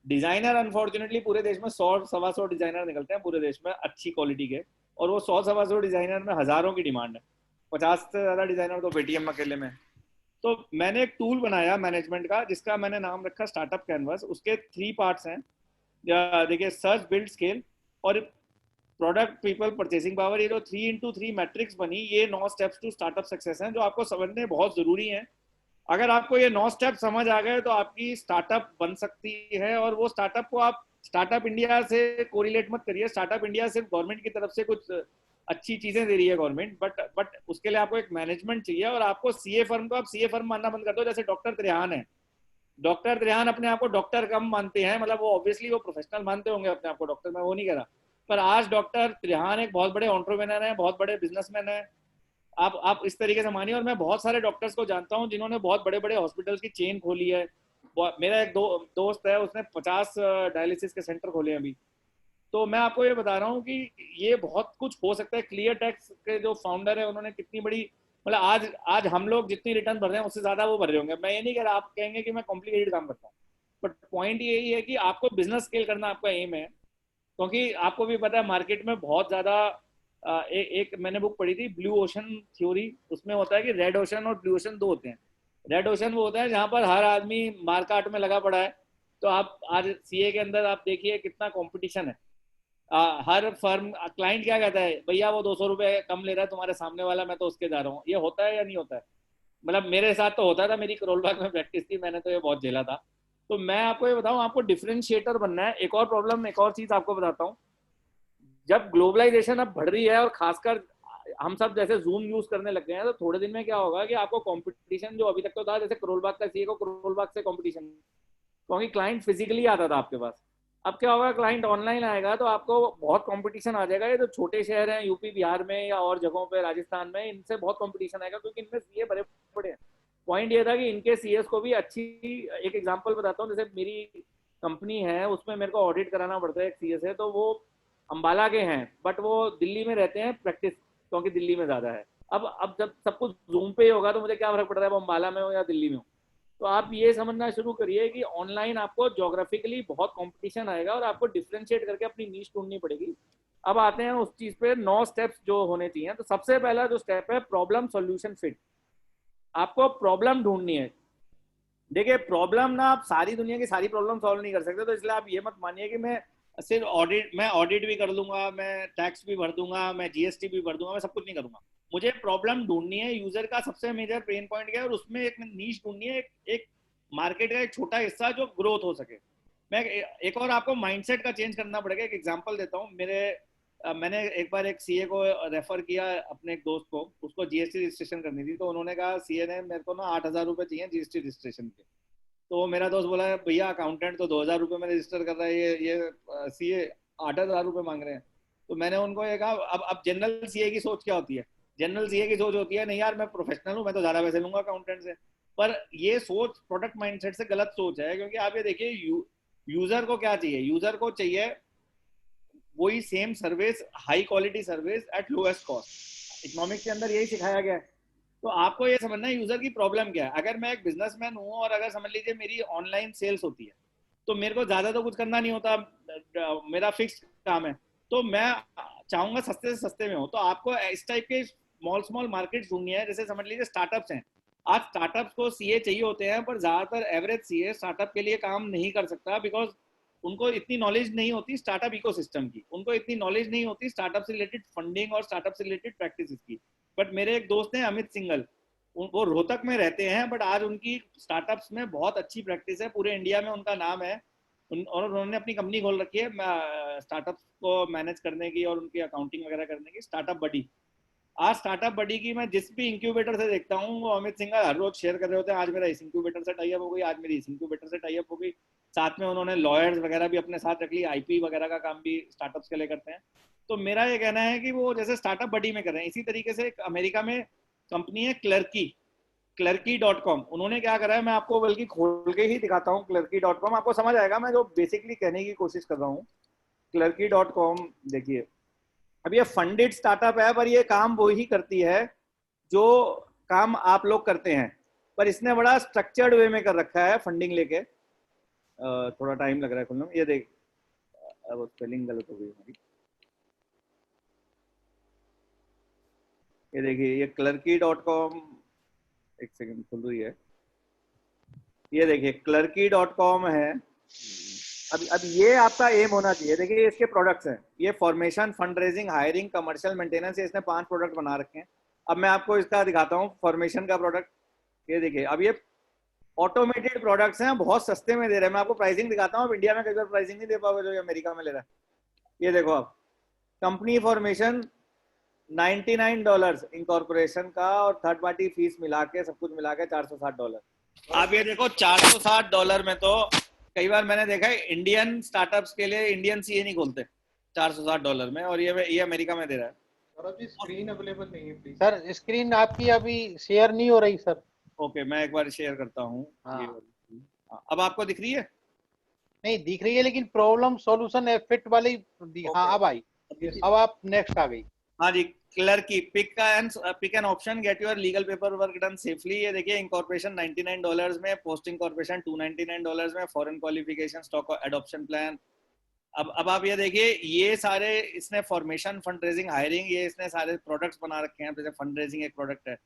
डिजाइनर अनफॉर्चुनेटली पूरे देश में 100-125 डिजाइनर निकलते हैं पूरे देश में अच्छी क्वालिटी के, और वो 100-125 डिजाइनर में हजारों की डिमांड है। 50 से ज्यादा डिजाइनर तो पेटीएम अकेले में। तो मैंने एक टूल बनाया मैनेजमेंट का जिसका मैंने नाम रखा स्टार्टअप कैनवस। उसके 3 पार्ट्स हैं, देखिए, सर्च, बिल्ड, स्केल और प्रोडक्ट, पीपल, परचेसिंग पावर। ये जो 3x3 मैट्रिक्स बनी, ये 9 स्टेप्स टू स्टार्टअप सक्सेस हैं जो आपको समझने बहुत जरूरी हैं। अगर आपको ये 9 स्टेप समझ आ गए तो आपकी स्टार्टअप बन सकती है। और वो स्टार्टअप को आप स्टार्टअप इंडिया से कोरिलेट मत करिए। स्टार्टअप इंडिया सिर्फ गवर्नमेंट की तरफ से कुछ अच्छी चीजें दे रही है गवर्नमेंट, बट उसके लिए आपको एक मैनेजमेंट चाहिए। और आपको सीए फर्म को आप सीए फर्म मानना बंद कर दो। जैसे डॉक्टर त्रेहान है, डॉक्टर त्रेहान अपने आप को डॉक्टर कम मानते हैं, मतलब वो ऑब्वियसली वो प्रोफेशनल मानते होंगे अपने आप को डॉक्टर, मैं वो नहीं कह रहा, पर आज डॉक्टर त्रेहान एक बहुत बड़े एंटरप्रेन्योर हैं, बहुत बड़े बिजनेसमैन हैं। आप इस तरीके से मानिए। और मैं बहुत सारे डॉक्टर्स को जानता हूं जिन्होंने बहुत बड़े बड़े हॉस्पिटल्स की चेन खोली है। मेरा एक दोस्त है, उसने 50 डायलिसिस के सेंटर खोले हैं अभी। तो मैं आपको ये बता रहा हूँ कि ये बहुत कुछ हो सकता है। क्लियर टैक्स के जो फाउंडर है उन्होंने कितनी बड़ी, मतलब आज हम लोग जितनी रिटर्न भर रहे हैं उससे ज्यादा वो भर रहे होंगे। मैं ये नहीं कह रहा, आप कहेंगे कि मैं कॉम्प्लिकेटेड काम करता हूँ, बट पॉइंट यही है कि आपको बिजनेस स्केल करना आपका एम है। क्योंकि आपको भी पता है मार्केट में बहुत ज्यादा एक मैंने बुक पढ़ी थी, ब्लू ओशन थ्योरी। उसमें होता है कि रेड ओशन और ब्लू ओशन 2 होते हैं। रेड ओशन वो होता है जहां पर हर आदमी मार्केट में लगा पड़ा है। तो आप आज सीए के अंदर आप देखिए कितना कंपटीशन है। हर फर्म, क्लाइंट क्या कहता है, भैया वो 200 रुपए कम ले रहा है तुम्हारे सामने वाला, मैं तो उसके जा रहा हूँ। ये होता है या नहीं होता है? मतलब मेरे साथ तो होता था, मेरी करोलबाग में प्रैक्टिस थी, मैंने तो ये बहुत झेला था। तो मैं आपको ये बताऊं, आपको डिफरेंशिएटर बनना है। एक और प्रॉब्लम, एक और चीज आपको बताता हूँ। जब ग्लोबलाइजेशन अब बढ़ रही है और खासकर हम सब जैसे जूम यूज करने लग गए हैं, तो थोड़े दिन में क्या होगा कि आपको कंपटीशन जो अभी तक तो था, जैसे करोलबाग का सीए को करोलबाग से कंपटीशन, क्योंकि क्लाइंट फिजिकली आता था आपके पास। अब क्या होगा, क्लाइंट ऑनलाइन आएगा तो आपको बहुत कंपटीशन आ जाएगा। ये जो छोटे शहर हैं यूपी बिहार में या और जगहों पे, राजस्थान में, इनसे बहुत कंपटीशन आएगा क्योंकि इनमें सीए बड़े बड़े हैं। पॉइंट ये था कि इनके सीएस को भी अच्छी, एक एग्जांपल बताता हूँ, जैसे मेरी कंपनी है उसमें मेरे को ऑडिट कराना पड़ता है, एक सीएस है, तो वो अंबाला के हैं बट वो दिल्ली में रहते हैं प्रैक्टिस, क्योंकि दिल्ली में ज्यादा है। अब जब सब कुछ जूम पे ही होगा तो मुझे क्या फर्क पड़ रहा है वो अंबाला में हो या दिल्ली में हो। तो आप ये समझना शुरू करिए कि ऑनलाइन आपको ज्योग्राफिकली बहुत कंपटीशन आएगा और आपको डिफरेंशिएट करके अपनी नीश ढूंढनी पड़ेगी। अब आते हैं उस चीज पे, 9 स्टेप्स जो होने चाहिए। तो सबसे पहला जो स्टेप है, प्रॉब्लम सॉल्यूशन फिट। आपको प्रॉब्लम ढूंढनी है। देखिए, प्रॉब्लम ना, आप सारी दुनिया की सारी प्रॉब्लम सॉल्व नहीं कर सकते, तो इसलिए आप ये मत मानिए कि मैं सिर्फ ऑडिट भी कर लूंगा, मैं टैक्स भी भर दूंगा, मैं जीएसटी भी भर दूंगा, मैं सब कुछ नहीं करूंगा। मुझे प्रॉब्लम ढूंढनी है, यूजर का सबसे मेजर पेन पॉइंट क्या है, और उसमें एक नीश ढूंढनी है, एक मार्केट का एक छोटा हिस्सा जो ग्रोथ हो सके। मैं एक और आपको माइंडसेट का चेंज करना पड़ेगा। एक एग्जांपल देता हूँ। मैंने एक बार एक सीए को रेफर किया अपने एक दोस्त को, उसको जीएसटी रजिस्ट्रेशन करनी थी। तो उन्होंने कहा, सीए ने मेरे को ना 8,000 रुपये चाहिए जीएसटी रजिस्ट्रेशन के। तो मेरा दोस्त बोला, भैया अकाउंटेंट तो 2,000 रुपये में रजिस्टर कर रहा है, ये सीए 8,000 रुपये मांग रहे हैं। तो मैंने उनको ये कहा, अब जनरल सीए की सोच क्या होती है? जनरल सीए की सोच होती है, नहीं यार मैं प्रोफेशनल हूँ, मैं तो ज्यादा पैसे लूंगा अकाउंटेंट से। पर ये सोच प्रोडक्ट माइंडसेट से गलत सोच है। क्योंकि आप ये देखिए, यूजर को क्या चाहिए? यूजर को चाहिए वही same service, high quality service eight lowest cost. Economics के अंदर यही सिखाया गया है। तो आपको ये समझना है यूजर की प्रॉब्लम क्या है। अगर मैं एक बिजनेसमैन हूँ और अगर समझ लीजिए मेरी ऑनलाइन सेल्स होती है, तो मेरे को ज्यादा तो कुछ करना नहीं होता, मेरा फिक्स काम है। तो मैं चाहूंगा सस्ते से सस्ते में हो, तो आपको इस टाइप के स्मॉल मार्केट ढूंढनी है। जैसे समझ लीजिए स्टार्टअप्स हैं, आज स्टार्टअप्स को सीए चाहिए होते हैं, पर ज्यादातर एवरेज सीए स्टार्टअप के लिए काम नहीं कर सकता, बिकॉज उनको इतनी नॉलेज नहीं होती स्टार्टअप इकोसिस्टम की, उनको इतनी नॉलेज नहीं होती स्टार्टअप से रिलेटेड फंडिंग और स्टार्टअप से रिलेटेड प्रैक्टिस की। बट मेरे एक दोस्त हैं अमित सिंगल, वो रोहतक में रहते हैं, बट आज उनकी स्टार्टअप्स में बहुत अच्छी प्रैक्टिस है, पूरे इंडिया में उनका नाम है। और उन्होंने अपनी कंपनी खोल रखी है स्टार्टअप्स को मैनेज करने की और उनकी अकाउंटिंग वगैरह करने की, स्टार्टअप बडी। आज स्टार्टअप बडी की मैं जिस भी इंक्यूबेटर से देखता हूँ, वो अमित सिंह हर रोज शेयर कर रहे होते हैं, आज मेरा इस इंक्यूबेटर से टाई अप हो गई, आज मेरी इस इंक्यूबेटर से टाई अप हो गई। साथ में उन्होंने लॉयर्स वगैरह भी अपने साथ रख ली, आईपी वगैरह का काम भी स्टार्टअप्स के लिए करते हैं। तो मेरा ये कहना है कि वो जैसे स्टार्टअप बडी में कर रहे हैं, इसी तरीके से एक अमेरिका में कंपनी है क्लर्की.com, उन्होंने क्या करा है, मैं आपको बल्कि खोल के ही दिखाता हूँ। क्लर्की.com आपको समझ आएगा मैं जो बेसिकली कहने की कोशिश कर रहा हूँ। क्लर्की.com देखिए, अब ये फंडेड स्टार्टअप है, पर ये काम वो ही करती है जो काम आप लोग करते हैं, पर इसने बड़ा स्ट्रक्चर्ड वे में कर रखा है फंडिंग लेके। थोड़ा टाइम लग रहा है खुलने में, ये देख, अब स्पेलिंग गलत हो गई हमारी। ये देखिए, ये क्लर्की.com, एक सेकंड खुल रही है, ये देखिए क्लर्की.com है। अब ये आपका एम होना चाहिए। देखिए इसके प्रोडक्ट्स हैं, ये formation, fund raising, hiring, commercial maintenance, इसने 5 प्रोडक्ट बना रखे हैं। अब मैं आपको इसका दिखाता हूँ फॉर्मेशन का प्रोडक्ट। ये देखिए, अब ये ऑटोमेटेड प्रोडक्ट्स हैं, बहुत सस्ते में दे रहे हैं। मैं आपको प्राइसिंग दिखाता हूँ, इंडिया में कई बार प्राइसिंग नहीं दे पाओगे जो अमेरिका में ले रहा है। ये देखो, आप कंपनी फॉर्मेशन $99 इनकॉर्पोरेशन का, और थर्ड पार्टी फीस मिला के, सब कुछ मिला के $460। आप ये देखो, $460 में तो कई बार मैंने देखा है इंडियन स्टार्टअप्स के लिए इंडियन सीए नहीं खोलते $460 में, और ये अमेरिका में दे रहा है। सौरभ जी स्क्रीन अवेलेबल नहीं है प्लीज। सर स्क्रीन आपकी अभी शेयर नहीं हो रही सर। ओके, मैं एक बार शेयर करता हूँ। हाँ। ये वाली। हाँ, अब आपको दिख रही है? नहीं दिख रही है, लेकिन प्रॉब्लम सॉल्यूशन एफिट वाली हाँ अब आई। अब आप नेक्स्ट आ गई। हाँ जी, Clerky, pick an option, get your legal paperwork done safely. ये देखिए, इंकॉर्पोरेशन $99 में, पोस्ट इंकॉर्पोरेशन $299 में, foreign qualification, stock adoption plan. अब आप ये देखिए, ये सारे इसने फॉर्मेशन, फंड रेजिंग, हायरिंग, ये इसने सारे प्रोडक्ट्स बना रखे हैं। जैसे फंड रेजिंग एक प्रोडक्ट है।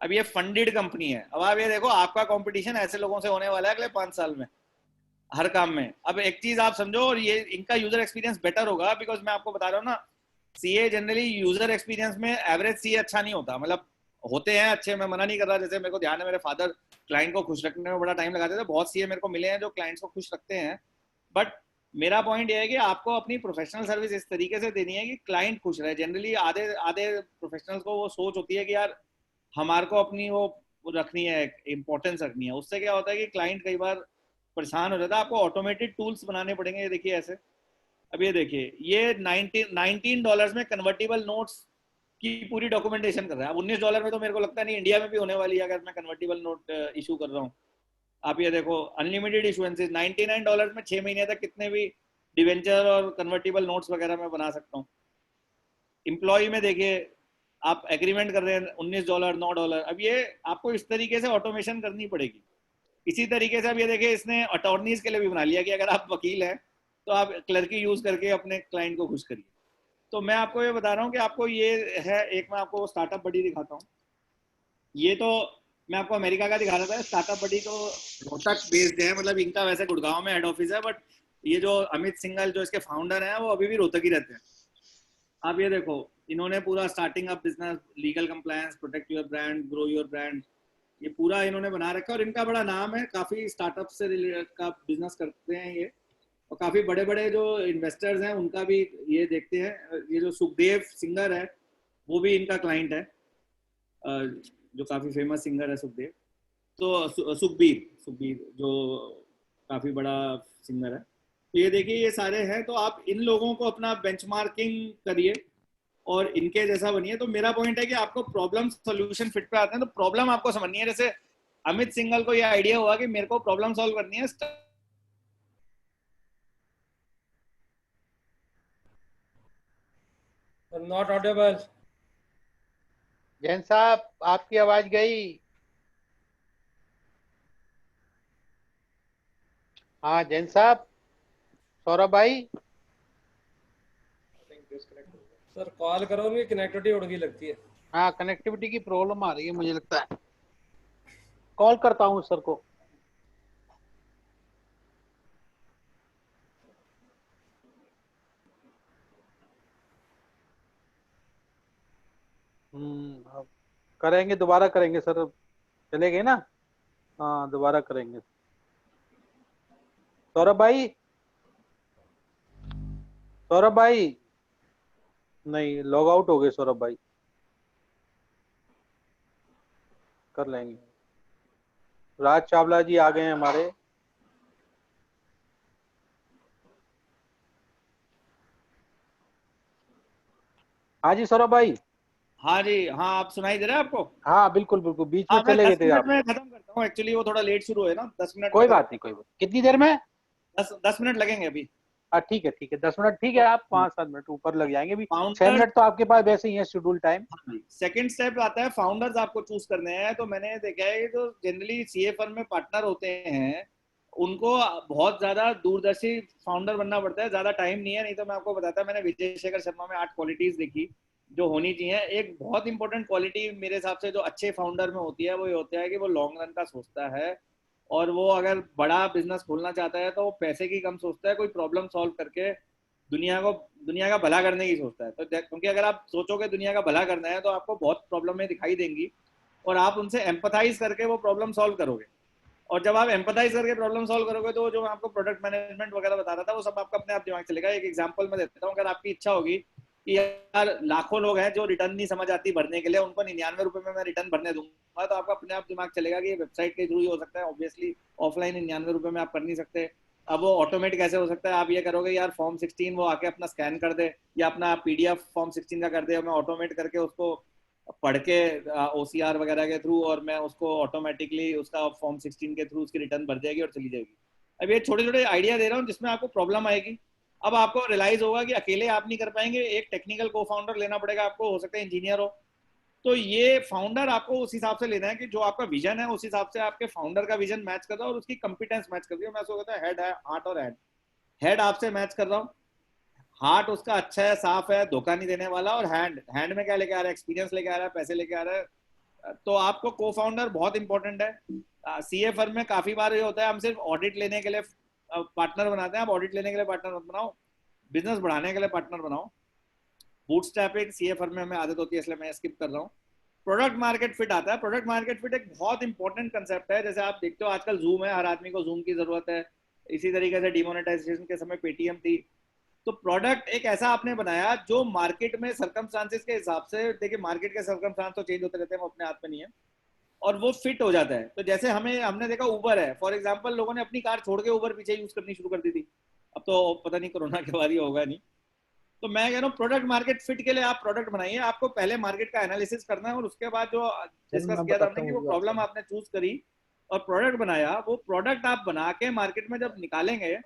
अब ये फंडेड कंपनी है। अब आप ये देखो, आपका कंपटीशन ऐसे लोगों से होने वाला है अगले 5 साल में हर काम में। अब एक चीज आप समझो, और ये इनका यूजर एक्सपीरियंस बेटर होगा, बिकॉज मैं आपको बता रहा हूँ ना, सीए जनरली यूजर एक्सपीरियंस में एवरेज सीए अच्छा नहीं होता। मतलब होते हैं अच्छे, मैं मना नहीं कर रहा। जैसे मेरे को ध्यान है, मेरे फादर क्लाइंट को खुश रखने में बड़ा टाइम लगाते थे, बहुत सीए मेरे को मिले हैं जो क्लाइंट्स को खुश रखते हैं। बट मेरा पॉइंट ये है कि आपको अपनी प्रोफेशनल सर्विस इस तरीके से देनी है कि क्लाइंट खुश रहे। जनरली आधे आधे प्रोफेशनल्स को वो सोच होती है कि यार हमारे को अपनी वो रखनी है, इंपॉर्टेंस रखनी है। उससे क्या होता है कि क्लाइंट कई बार परेशान हो जाता है। आपको ऑटोमेटेड टूल्स बनाने पड़ेंगे। ये देखिए ऐसे, अब ये देखिए, ये $19 में कन्वर्टेबल नोट्स की पूरी डॉक्यूमेंटेशन कर रहा है। अब $19 में तो मेरे को लगता नहीं इंडिया में भी होने वाली है, अगर मैं कन्वर्टेबल नोट इशू कर रहा हूँ। आप ये देखो, अनलिमिटेड इशुएंसेस, $99 में 6 महीने तक कितने भी डिवेंचर और कन्वर्टेबल नोट्स वगैरह मैं बना सकता हूँ। एम्प्लॉय में देखिए, आप एग्रीमेंट कर रहे हैं $19, $9। अब ये आपको इस तरीके से ऑटोमेशन करनी पड़ेगी। इसी तरीके से अब ये देखिए, इसने अटॉर्नीज के लिए भी बना लिया कि अगर आप वकील हैं तो आप क्लर्की यूज करके अपने क्लाइंट को खुश करिए। तो मैं आपको ये बता रहा हूँ कि आपको ये है। एक मैं आपको स्टार्टअप बडी दिखाता हूँ। ये तो मैं आपको अमेरिका का दिखा रहा था। स्टार्टअप बडी तो रोहतक बेस्ड है, मतलब इनका वैसे गुड़गांव में हेड ऑफिस है, बट ये जो अमित सिंगल जो इसके फाउंडर हैं, वो अभी भी रोहतक ही रहते हैं। आप ये देखो, इन्होंने पूरा starting up business, legal compliance, protect your brand, grow your brand, ये पूरा इन्होंने बना रखा है। और इनका बड़ा नाम है, काफी स्टार्टअप से रिलेटेड का बिजनेस करते हैं ये, और काफी बड़े बड़े जो इन्वेस्टर्स हैं उनका भी ये देखते हैं। ये जो सुखदेव सिंगर है, वो भी इनका क्लाइंट है, जो काफी फेमस सिंगर है सुखदेव। तो सुखबीर जो काफी बड़ा सिंगर है। तो ये देखिए, ये सारे हैं। तो आप इन लोगों को अपना बेंचमार्किंग करिए और इनके जैसा बनिए। तो मेरा पॉइंट है कि आपको प्रॉब्लम सोल्यूशन फिट पे आते हैं, तो प्रॉब्लम आपको समझनी है। जैसे अमित सिंगल को ये आइडिया हुआ कि मेरे को प्रॉब्लम सॉल्व करनी है। Not Audible. जैन साहब आपकी आवाज गई। हाँ जैन साहब, सौरभ भाई। सर कॉल करो, उनकी कनेक्टिविटी उड़ गई लगती है। हाँ, कनेक्टिविटी की प्रॉब्लम आ रही है मुझे लगता है। कॉल करता हूँ सर को। अब करेंगे, दोबारा करेंगे सर। चले गए ना? हाँ, दोबारा करेंगे। सौरभ भाई, सौरभ भाई, नहीं, लॉग आउट हो गए सौरभ भाई। कर लेंगे। राज चावला जी आ गए हैं हमारे। हाँ जी सौरभ भाई। हाँ जी, हाँ, आप सुनाई दे रहा है आपको? हाँ बिल्कुल बिल्कुल, बीच में हाँ, मैं चले गए 10 थे मिनट आप। में खत्म करता हूँ। एक्चुअली वो थोड़ा लेट शुरू है ना, 10 मिनट में कोई खत्म। बात नहीं, कोई बात। कितनी देर में? 10 मिनट लगेंगे अभी। हाँ ठीक है, ठीक है, 10 मिनट ठीक है। तो आप 5-7 मिनट ऊपर लग जाएंगे भी। 6 फाउंडर, मिनट तो आपके पास वैसे ही है शेड्यूल टाइम। सेकंड स्टेप आता है फाउंडर्स आपको चूज करने हैं। तो मैंने देखा है कि जो जनरली सीए फर्म में पार्टनर होते हैं उनको बहुत ज्यादा दूरदर्शी फाउंडर बनना पड़ता है। ज्यादा टाइम नहीं है। नहीं तो मैं आपको बताता, मैंने विजय शेखर शर्मा में 8 क्वालिटीज देखी जो होनी चाहिए। एक बहुत इंपॉर्टेंट क्वालिटी मेरे हिसाब से जो अच्छे फाउंडर में होती है वो ये होता है कि वो लॉन्ग रन का सोचता है। और वो अगर बड़ा बिजनेस खोलना चाहता है तो वो पैसे की कम सोचता है, कोई प्रॉब्लम सॉल्व करके दुनिया को, दुनिया का भला करने की सोचता है। तो क्योंकि अगर आप सोचोगे दुनिया का भला करना है तो आपको बहुत प्रॉब्लम दिखाई देंगी और आप उनसे एम्पथाइज करके वो प्रॉब्लम सॉल्व करोगे। और जब आप एम्पथाइज करके प्रॉब्लम सॉल्व करोगे तो जो मैं आपको प्रोडक्ट मैनेजमेंट वगैरह बता रहा था वो सब आपका अपने आप दिमाग चलेगा। एक एग्जांपल मैं देता हूँ। अगर आपकी इच्छा होगी कि यार लाखों लोग हैं जो रिटर्न नहीं समझ आती भरने के लिए, उनको 99 रुपए में मैं रिटर्न भरने दूंगा, तो आपका अपने आप दिमाग चलेगा कि ये वेबसाइट के थ्रू ही हो सकता है। ऑब्वियसली ऑफलाइन 99 रुपए में आप कर नहीं सकते। अब वो ऑटोमेट कैसे हो सकता है? आप ये करोगे यार फॉर्म 16 वो आके अपना स्कैन कर दे या अपना पीडीएफ फॉर्म 16 का कर दे और मैं ऑटोमेट करके उसको पढ़ के ओसीआर वगैरह के थ्रू और मैं उसको ऑटोमेटिकली उसका फॉर्म 16 के थ्रू उसकी रिटर्न भर जाएगी और चली जाएगी। अब ये छोटे छोटे आइडिया दे रहा हूँ जिसमें आपको प्रॉब्लम आएगी। अब आपको रियलाइज होगा कि अकेले आप नहीं कर पाएंगे, एक टेक्निकल को फाउंडर लेना पड़ेगा आपको, हो सकता है इंजीनियर हो। तो ये फाउंडर आपको उस हिसाब से लेना है कि जो आपका विजन है उस हिसाब से आपके फाउंडर का विजन मैच कर रहा है और उसकी कंपिटेंस मैच कर रही है। मैं उसको कहता हूँ हेड है, हार्ट और हैंड। हेड आपसे मैच कर रहा हूँ, हार्ट उसका अच्छा है, साफ है, धोखा नहीं देने वाला, और हैंड, हैंड में क्या लेके आ रहा है? एक्सपीरियंस लेके आ रहा है, पैसे लेके आ रहा है। तो आपको को फाउंडर बहुत इंपॉर्टेंट है। सीए फर्म में काफी बार ये होता है हम सिर्फ ऑडिट लेने के लिए पार्टनर बनाते हैं। आप ऑडिट लेने के लिए पार्टनर मत बनाओ, बिजनेस बढ़ाने के लिए पार्टनर बनाओ। बूटस्ट्रैपिंग सीए फर्म में हमें आदत होती है इसलिए मैं स्किप कर रहा हूँ। प्रोडक्ट मार्केट फिट आता है। प्रोडक्ट मार्केट फिट एक बहुत इंपॉर्टेंट कंसेप्ट है। जैसे आप देखते हो आजकल जूम है, हर आदमी को जूम की जरूरत है। इसी तरीके से डिमोनेटाइजेशन के समय पेटीएम थी। तो प्रोडक्ट एक ऐसा आपने बनाया जो मार्केट में सर्कमस्टांसेस के हिसाब से, देखिए मार्केट के सर्कमस्टांस तो चेंज होते रहते हैं, वो अपने हाथ में नहीं है, और वो फिट हो जाता है। तो जैसे हमने देखा उबर है फॉर एग्जांपल, लोगों ने अपनी कार छोड़ के उबर पीछे यूज करनी शुरू कर दी थी। अब तो पता नहीं कोरोना के बाद ही होगा नहीं। तो मैं कह रहा हूँ प्रोडक्ट मार्केट फिट के लिए आप प्रोडक्ट बनाइए। आपको पहले मार्केट का एनालिसिस करना है और उसके बाद जो डिस्कस किया था हमने कि वो प्रॉब्लम आपने चूज करी और प्रोडक्ट बनाया, वो प्रोडक्ट आप बना के मार्केट में जब निकालेंगे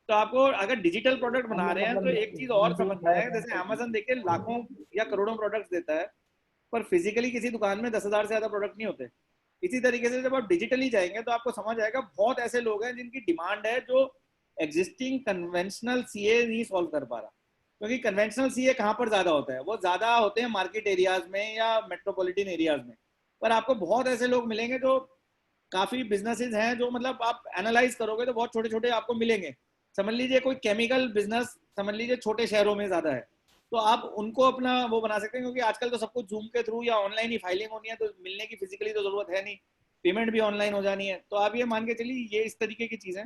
तो आपको, अगर डिजिटल प्रोडक्ट बना रहे हैं तो एक चीज और समझना है। जैसे अमेजन देखिए लाखों या करोड़ों प्रोडक्ट्स देता है पर फिजिकली किसी दुकान में 10,000 से ज्यादा प्रोडक्ट नहीं होते। इसी तरीके से जब आप डिजिटली जाएंगे तो आपको समझ आएगा बहुत ऐसे लोग हैं जिनकी डिमांड है जो एग्जिस्टिंग कन्वेंशनल सीए नहीं सॉल्व कर पा रहा। क्योंकि कन्वेंशनल सीए कहाँ पर ज्यादा होता है? वो ज्यादा होते हैं मार्केट एरियाज में या मेट्रोपॉलिटन एरियाज में। पर आपको बहुत ऐसे लोग मिलेंगे जो काफी बिजनेसेस हैं जो मतलब आप एनालाइज करोगे तो बहुत छोटे छोटे आपको मिलेंगे। समझ लीजिए कोई केमिकल बिजनेस, समझ लीजिए छोटे शहरों में ज्यादा है, तो आप उनको अपना वो बना सकते हैं। क्योंकि आजकल तो सब कुछ जूम के थ्रू या ऑनलाइन ही फाइलिंग होनी है, तो मिलने की फिजिकली तो जरूरत है नहीं, पेमेंट भी ऑनलाइन हो जानी है। तो आप ये मान के चलिए ये इस तरीके की चीजें।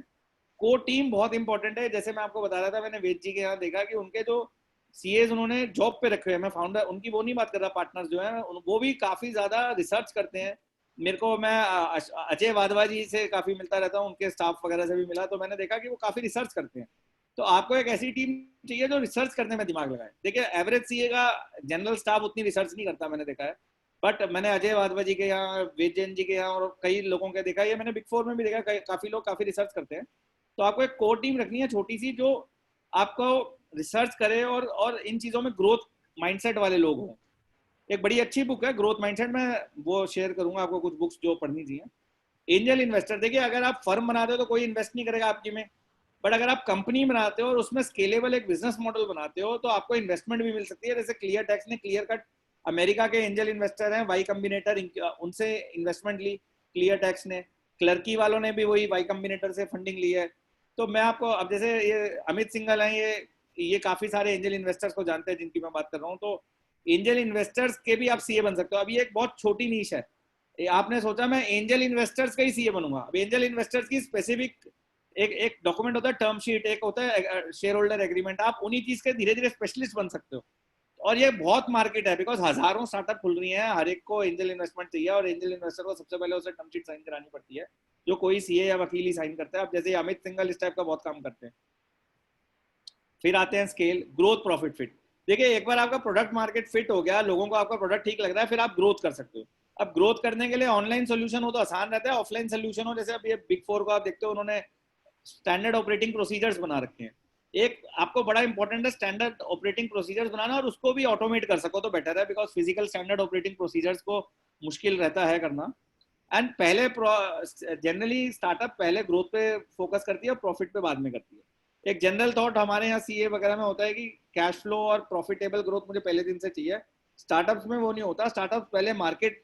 को टीम बहुत इंपॉर्टेंट है। जैसे मैं आपको बता रहा था, मैंने वेद जी के यहाँ देखा कि उनके जो सीएज उन्होंने जॉब पे रखे हुए हैं, मैं फाउंडर उनकी वो नहीं बात कर रहा, पार्टनर्स जो है वो भी काफी ज्यादा रिसर्च करते हैं। मेरे को, मैं अजय वाधवा जी से काफी मिलता रहता हूँ, उनके स्टाफ वगैरह से भी मिला, तो मैंने देखा कि वो काफी रिसर्च करते हैं। तो आपको एक ऐसी टीम चाहिए जो रिसर्च करने में दिमाग लगाए। देखिए एवरेज सीए का जनरल स्टाफ उतनी रिसर्च नहीं करता, मैंने देखा है। बट मैंने अजय वाधवा जी के यहाँ, वेद जैन जी के यहाँ और कई लोगों के देखा, ये मैंने बिग फोर में भी देखा, काफी लोग काफी रिसर्च करते हैं। तो आपको एक कोर टीम रखनी है छोटी सी जो आपको रिसर्च करे और इन चीजों में ग्रोथ माइंडसेट वाले लोग हों। एक बड़ी अच्छी बुक है ग्रोथ माइंडसेट, मैं वो शेयर करूंगा आपको कुछ बुक्स जो पढ़नी चाहिए। एंजल इन्वेस्टर, देखिए अगर आप फर्म बनाते हो तो कोई इन्वेस्ट नहीं करेगा आपकी में, बट अगर आप कंपनी बनाते हो और उसमें स्केलेबल एक बिजनेस मॉडल बनाते हो तो आपको इन्वेस्टमेंट भी मिल सकती है। जैसे क्लियर टैक्स ने क्लियर कट, अमेरिका के एंजल इन्वेस्टर हैं वाई कम्बिनेटर, उनसे इन्वेस्टमेंट ली क्लियर टैक्स ने। क्लर्की वालों ने भी वही वाई कम्बिनेटर से फंडिंग ली है। तो मैं आपको अब जैसे ये अमित सिंघल हैं, ये काफी सारे एंजल इन्वेस्टर्स को जानते हैं जिनकी मैं बात कर रहा हूँ। तो एंजल इन्वेस्टर्स के भी आप सीए बन सकते हो। अब ये एक बहुत छोटी नीश है। आपने सोचा मैं एंजल इन्वेस्टर्स का ही सीए बनूंगा। अब एंजल इन्वेस्टर्स की स्पेसिफिक एक डॉक्यूमेंट होता है, टर्म शीट, एक होता है शेयर होल्डर एग्रीमेंट। आप उन्हीं चीज के धीरे धीरे स्पेशलिस्ट बन सकते हो। और ये बहुत मार्केट है, बिकॉज हजारों स्टार्टअप खुल रही हैं, हर एक को एंजल इन्वेस्टमेंट चाहिए और एंजल इन्वेस्टर को सबसे पहले उसे टर्म शीट साइन करानी पड़ती है, जो कोई सीए या वकील ही साइन करता है। अब जैसे अमित सिंघल इस टाइप का बहुत काम करते हैं। फिर आते हैं स्केल, ग्रोथ, प्रॉफिट, फिट। देखिए एक बार आपका प्रोडक्ट मार्केट फिट हो गया, लोगों को आपका प्रोडक्ट ठीक लग रहा है, फिर आप ग्रोथ कर सकते हो। अब ग्रोथ करने के लिए ऑनलाइन सोल्यूशन हो तो आसान रहता है, ऑफलाइन सोल्यूशन हो, जैसे अब ये बिग फोर को आप देखते हो, उन्होंने स्टैंडर्ड ऑपरेटिंग प्रोसीजर्स बना रखे हैं। एक आपको बड़ा इंपॉर्टेंट है स्टैंडर्ड ऑपरेटिंग प्रोसीजर्स बनाना, और उसको भी ऑटोमेट कर सको तो बेटर है, because physical standard operating procedures को मुश्किल रहता है करना। एंड पहले जनरली स्टार्टअप पहले ग्रोथ पे फोकस करती है और प्रॉफिट पे बाद में करती है। एक जनरल थॉट हमारे यहाँ सीए वगैरह में होता है कि कैश फ्लो और प्रॉफिटेबल ग्रोथ मुझे पहले दिन से चाहिए। स्टार्टअप्स में वो नहीं होता। स्टार्टअप्स पहले मार्केट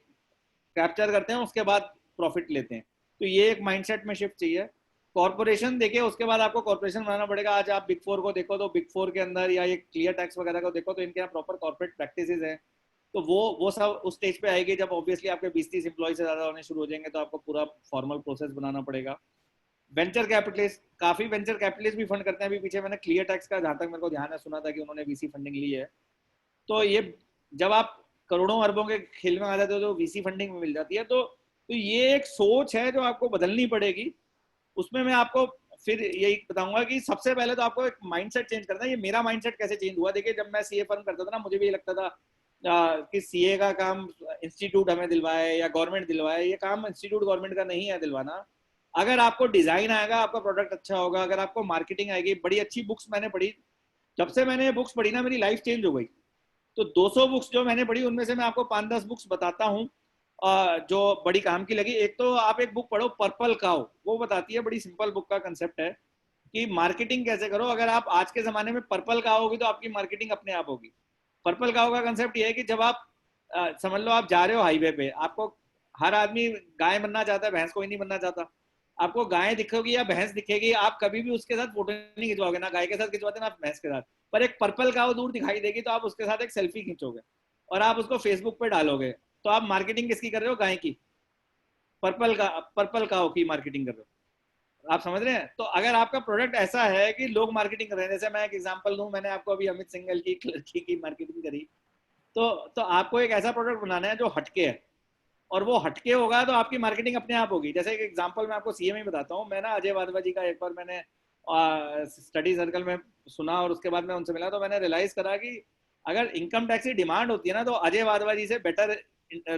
कैप्चर करते हैं, उसके बाद प्रॉफिट लेते हैं। तो ये एक माइंडसेट में शिफ्ट चाहिए। कॉर्पोरेशन देखिए, उसके बाद आपको कॉर्पोरेशन बनाना पड़ेगा। आज आप बिग फोर को देखो तो बिग फोर के अंदर या ये क्लियर टैक्स वगैरह को देखो तो इनके यहाँ प्रॉपर कॉर्पोरेट प्रैक्टिसेस हैं। तो वो सब उस स्टेज पे आएगी जब ऑब्वियसली आपके 20-30 एम्प्लॉय से ज्यादा होने शुरू हो जाएंगे, तो आपको पूरा फॉर्मल प्रोसेस बनाना पड़ेगा। वेंचर कैपिटलिस्ट, काफी वेंचर कैपिटलिस्ट भी फंड करते हैं। अभी पीछे मैंने क्लियर टैक्स का, जहां तक मेरे को ध्यान है, सुना था कि उन्होंने वीसी फंडिंग ली है। तो ये जब आप करोड़ों अरबों के खेल में आ जाते हो तो वीसी फंडिंग में मिल जाती है। तो ये एक सोच है जो आपको बदलनी पड़ेगी। उसमें मैं आपको फिर यही बताऊंगा कि सबसे पहले तो आपको एक माइंडसेट चेंज करना है। ये मेरा माइंडसेट कैसे चेंज हुआ, देखिए जब मैं सीए फर्म करता था ना, मुझे भी ये लगता था कि सीए का काम इंस्टीट्यूट हमें दिलवाए या गवर्नमेंट दिलवाए। ये काम इंस्टीट्यूट गवर्नमेंट का नहीं है दिलवाना। अगर आपको डिजाइन आएगा, आपका प्रोडक्ट अच्छा होगा, अगर आपको मार्केटिंग आएगी, बड़ी अच्छी बुक्स मैंने पढ़ी। जब से मैंने बुक्स पढ़ी ना, मेरी लाइफ चेंज हो गई। तो 200 बुक्स जो मैंने पढ़ी, उनमें से मैं आपको 5-10 बुक्स बताता हूँ जो बड़ी काम की लगी। एक तो आप एक बुक पढ़ो, पर्पल काउ, वो बताती है, बड़ी सिंपल बुक का कंसेप्ट है कि मार्केटिंग कैसे करो। अगर आप आज के जमाने में पर्पल काउ होगी तो आपकी मार्केटिंग अपने आप होगी। पर्पल काउ का कंसेप्ट ये है कि जब आप समझ लो आप जा रहे हो हाईवे पे, आपको हर आदमी गाय बनना चाहता है, भैंस कोई नहीं बनना चाहता। आपको गाय दिखेगी या भैंस दिखेगी, आप कभी भी उसके साथ फोटो नहीं खिंचवाओगे, ना गाय के साथ खिंचवाते ना भैंस के साथ। पर एक पर्पल काउ दूर दिखाई देगी तो आप उसके साथ एक सेल्फी खींचोगे और आप उसको फेसबुक पे डालोगे। तो आप मार्केटिंग किसकी कर रहे हो? गाय की, पर्पल काउ की मार्केटिंग कर रहे हो। आप समझ रहे हैं? तो अगर आपका प्रोडक्ट ऐसा है कि लोग मार्केटिंग कर रहे हैं, जैसे मैं एक एग्जांपल दूं, मैंने आपको अभी अमित सिंघल की लड़की की मार्केटिंग करी। तो आपको एक ऐसा प्रोडक्ट बनाना है जो हटके है, और वो हटके होगा तो आपकी मार्केटिंग अपने आप होगी। जैसे एक एग्जांपल मैं आपको सीए में बताता हूँ। मैं ना अजय वाधवा जी का एक बार मैंने स्टडी सर्कल में सुना और उसके बाद मैं उनसे मिला, तो मैंने रियलाइज करा कि अगर इनकम टैक्स की डिमांड होती है ना, तो अजय वाधवा जी से बेटर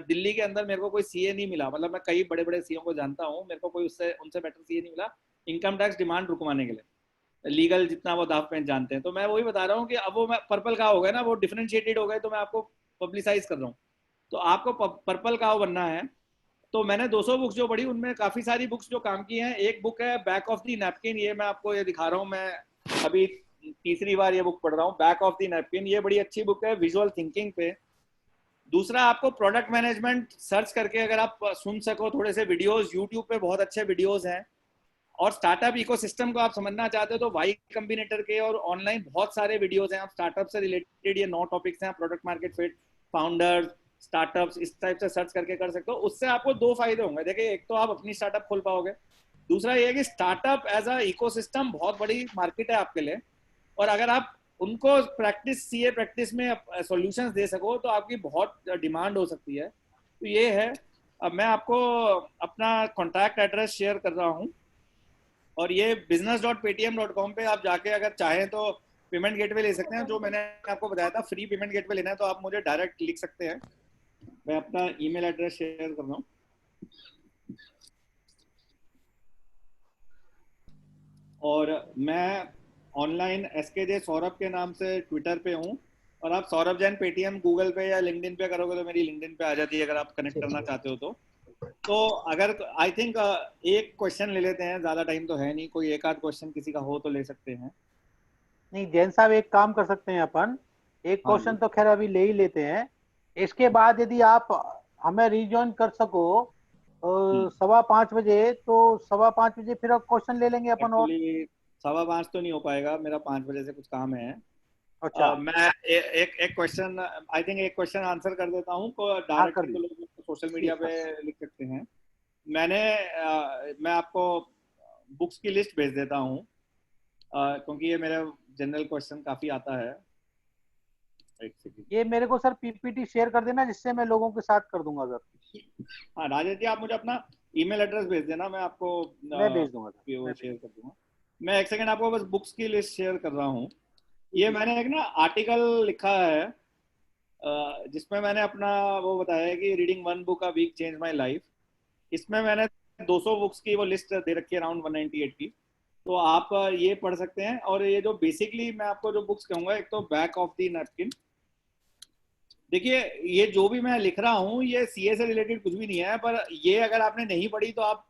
दिल्ली के अंदर मेरे को कोई सीए नहीं मिला। मतलब मैं कई बड़े बड़े सीओ को जानता हूँ, मेरे को कोई उनसे बेटर सीए नहीं मिला इनकम टैक्स डिमांड रुकवाने के लिए, लीगल जितना वो दाव पेंच जानते हैं। तो मैं वही बता रहा हूँ कि अब वो मैं पर्पल का हो गया ना, वो डिफरेंशिएटेड हो गए, तो मैं आपको पब्लिसाइज कर रहा हूँ। तो आपको पर्पल काउ बनना है। तो मैंने 200 बुक्स जो पढ़ी, उनमें काफी सारी बुक्स जो काम की हैं। एक बुक है बैक ऑफ द नैपकिन, ये मैं आपको ये दिखा रहा हूँ। मैं अभी तीसरी बार ये बुक पढ़ रहा हूँ, बैक ऑफ द नैपकिन। ये बड़ी अच्छी बुक है विजुअल थिंकिंग पे। दूसरा, आपको प्रोडक्ट मैनेजमेंट सर्च करके अगर आप सुन सको थोड़े से वीडियोस, यूट्यूब पे बहुत अच्छे वीडियोस हैं। और स्टार्टअप इकोसिस्टम को आप समझना चाहते हो तो वाई कम्बिनेटर के और ऑनलाइन बहुत सारे वीडियोस हैं। आप स्टार्टअप से रिलेटेड ये 9 टॉपिक्स हैं, product market fit, founders, startups, इस टाइप से सर्च करके कर सकते हो। उससे आपको 2 फायदे होंगे। देखिए, एक तो आप अपनी स्टार्टअप खोल पाओगे, दूसरा ये है कि स्टार्टअप एज अ इकोसिस्टम बहुत बड़ी मार्केट है आपके लिए। और अगर आप उनको प्रैक्टिस, सीए प्रैक्टिस में सॉल्यूशंस दे सको तो आपकी बहुत डिमांड हो सकती है। तो ये है। अब मैं आपको अपना कॉन्टैक्ट एड्रेस शेयर कर रहा हूँ, और ये business.paytm.com पे आप जाके अगर चाहें तो पेमेंट गेटवे ले सकते हैं। जो मैंने आपको बताया था, फ्री पेमेंट गेटवे लेना है तो आप मुझे डायरेक्ट लिख सकते हैं। मैं अपना ईमेल एड्रेस शेयर कर रहा हूँ। और मैं ऑनलाइन SKJ सौरभ के नाम से ट्विटर पे हूँ, और आप सौरभ जैन पेटीएम गूगल पे या लिंक्डइन पे करोगे तो मेरी लिंक्डइन पे आ जाती है, अगर आप कनेक्ट करना चाहते हो तो। तो अगर आई थिंक एक क्वेश्चन ले लेते हैं, ज्यादा टाइम तो है नहीं, कोई एक आध क्वेश्चन किसी का हो तो ले सकते हैं। नहीं जैन साहब, एक काम कर सकते हैं अपन, एक हाँ क्वेश्चन जी। तो खैर अभी ले ही लेते हैं। इसके बाद यदि आप हमें रिज्वाइन कर सको 5:15 बजे, तो 5:15 बजे फिर क्वेश्चन ले लेंगे अपन। और एक्चुअली 5:15 तो नहीं हो पाएगा, मेरा 5 बजे से कुछ काम है। अच्छा, मैं एक क्वेश्चन, आई थिंक एक क्वेश्चन आंसर कर देता हूँ, हाँ कर डायरेक्टली तो दीजिए लोग social media please pay sir. लिख सकते हैं। मैं आपको बुक्स की लिस्ट भेज देता हूँ, क्योंकि ये मेरा जनरल क्वेश्चन काफी आता है। एक सेकंड। ये मेरे को सर पीपीटी शेयर कर देना, जिससे मैं लोगों के साथ कर दूंगा सर। हाँ राजेश जी, आप मुझे अपना ईमेल एड्रेस भेज देना, मैं आपको मैं भेज दूंगा सर, वो मैं भेज शेयर कर दूंगा। मैं एक सेकंड आपको बस बुक्स की लिस्ट शेयर कर रहा हूँ। ये मैंने एक ना आर्टिकल लिखा है, जिसमें मैंने अपना वो बताया है कि reading one book a week change my life. इसमें मैंने 200 बुक्स की वो लिस्ट दे रखी है, अराउंड 198 की। तो आप ये पढ़ सकते हैं। और ये जो बेसिकली मैं आपको जो बुक्स कहूंगा, एक तो बैक ऑफ द नैपकिन। देखिए, ये जो भी मैं लिख रहा हूँ ये सीए से रिलेटेड कुछ भी नहीं है, पर ये अगर आपने नहीं पढ़ी तो आप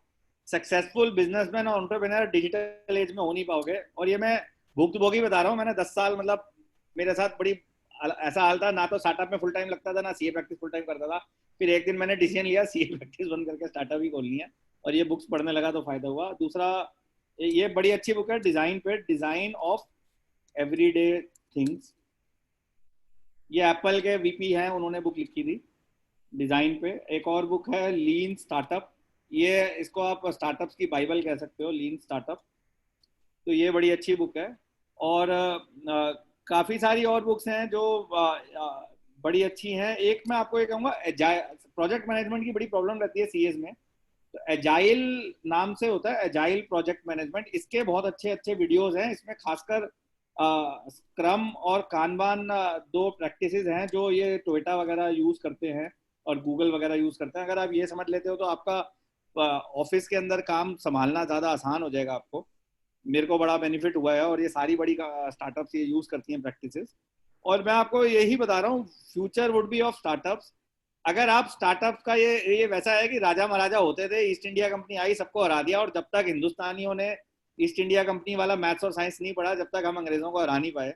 सक्सेसफुल बिजनेसमैन और एंटरप्रेन्योर डिजिटल एज में हो नहीं पाओगे। और ये मैं भुक्तभोगी बता रहा हूँ। मैंने 10 साल, मतलब मेरे साथ बड़ी ऐसा हाल था, ना तो स्टार्टअप में फुल टाइम लगता था, ना सीए प्रैक्टिस फुल टाइम करता था। फिर एक दिन मैंने डिसीजन लिया सीए प्रैक्टिस बंद करके स्टार्टअप ही खोलनी है, और ये बुक्स पढ़ने लगा तो फायदा हुआ। दूसरा, ये बड़ी अच्छी बुक है डिजाइन पे, डिजाइन ऑफ एवरीडे थिंग्स। ये एप्पल के वीपी हैं, उन्होंने बुक लिखी थी डिजाइन पे। एक और बुक है लीन स्टार्टअप, ये इसको आप स्टार्टअप्स की बाइबल कह सकते हो, लीन स्टार्टअप। तो ये बड़ी अच्छी बुक है। और काफ़ी सारी और बुक्स हैं जो बड़ी अच्छी हैं। एक मैं आपको ये कहूँगा, प्रोजेक्ट मैनेजमेंट की बड़ी प्रॉब्लम रहती है सीएस में, तो एजाइल नाम से होता है, एजाइल प्रोजेक्ट मैनेजमेंट। इसके बहुत अच्छे अच्छे वीडियोस हैं। इसमें खासकर स्क्रम और कानबान दो प्रैक्टिसेस हैं जो ये टोयोटा वगैरह यूज करते हैं और गूगल वगैरह यूज करते हैं। अगर आप ये समझ लेते हो तो आपका ऑफिस के अंदर काम संभालना ज़्यादा आसान हो जाएगा आपको। मेरे को बड़ा बेनिफिट हुआ है, और ये सारी बड़ी स्टार्टअप्स ये यूज करती हैं प्रैक्टिसेस। और मैं आपको यही बता रहा हूँ, future would be of startups. अगर आप स्टार्टअप का ये वैसा है कि राजा महाराजा होते थे, ईस्ट इंडिया कंपनी आई सबको हरा दिया, और जब तक हिंदुस्तानियों ने ईस्ट इंडिया कंपनी वाला मैथ्स और साइंस नहीं पढ़ा, जब तक हम अंग्रेजों को हरा नहीं पाए।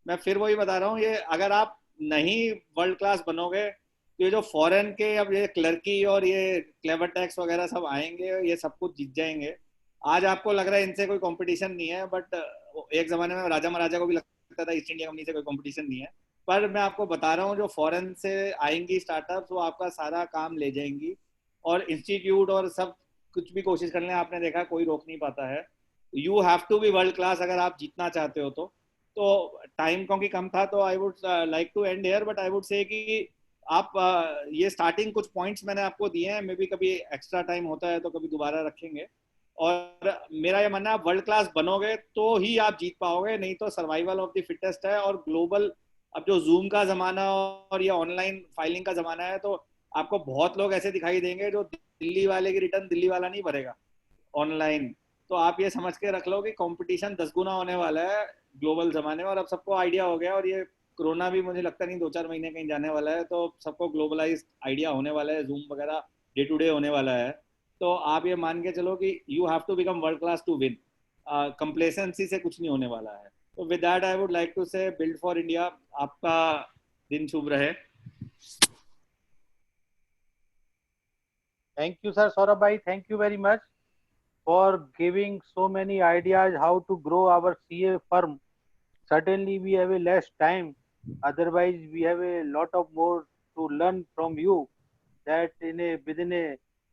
मैं फिर वही बता रहा हूँ, ये अगर आप नहीं वर्ल्ड क्लास बनोगे, तो ये जो फॉरेन के अब ये क्लर्की और ये क्लेवर टैक्स वगैरह सब आएंगे, ये सब कुछ जीत जाएंगे। आज आपको लग रहा है इनसे कोई कंपटीशन नहीं है, बट एक जमाने में राजा महाराजा को भी लगता था ईस्ट इंडिया कंपनी से कोई कंपटीशन नहीं है। पर मैं आपको बता रहा हूँ, जो फॉरेन से आएंगी स्टार्टअप्स, वो आपका सारा काम ले जाएंगी। और इंस्टीट्यूट और सब कुछ भी कोशिश कर लें, आपने देखा कोई रोक नहीं पाता है। You have to be world class अगर आप जीतना चाहते हो तो टाइम क्योंकि कम था, तो I would like to end here, but I would say कि आप ये स्टार्टिंग कुछ पॉइंट्स मैंने आपको दिए हैं, मे बी कभी एक्स्ट्रा टाइम होता है तो कभी दोबारा रखेंगे। और मेरा ये मानना है, आप वर्ल्ड क्लास बनोगे तो ही आप जीत पाओगे, नहीं तो सर्वाइवल ऑफ द फिटेस्ट है। और ग्लोबल, अब जो जूम का जमाना और ये ऑनलाइन फाइलिंग का जमाना है, तो आपको बहुत लोग ऐसे दिखाई देंगे जो दिल्ली वाले की रिटर्न दिल्ली वाला नहीं भरेगा ऑनलाइन। तो आप ये समझ के रख लो कि कंपटीशन 10 गुना होने वाला है ग्लोबल जमाने में। और अब सबको आइडिया हो गया, और ये कोरोना भी मुझे लगता नहीं 2-4 महीने कहीं जाने वाला है, तो सबको ग्लोबलाइज आइडिया होने वाला है, जूम वगैरह डे टू डे होने वाला है। तो आप ये मान के चलो कि you have to become world class to win. Complacency से कुछ नहीं होने वाला है। तो with that I would like to say build for India. आपका दिन शुभ रहे। Thank you, sir. Saurabh bhai, thank you very much for giving so many ideas how to grow our CA firm. Certainly, we have a less time. Otherwise, we have a lot of more to learn from you. That within a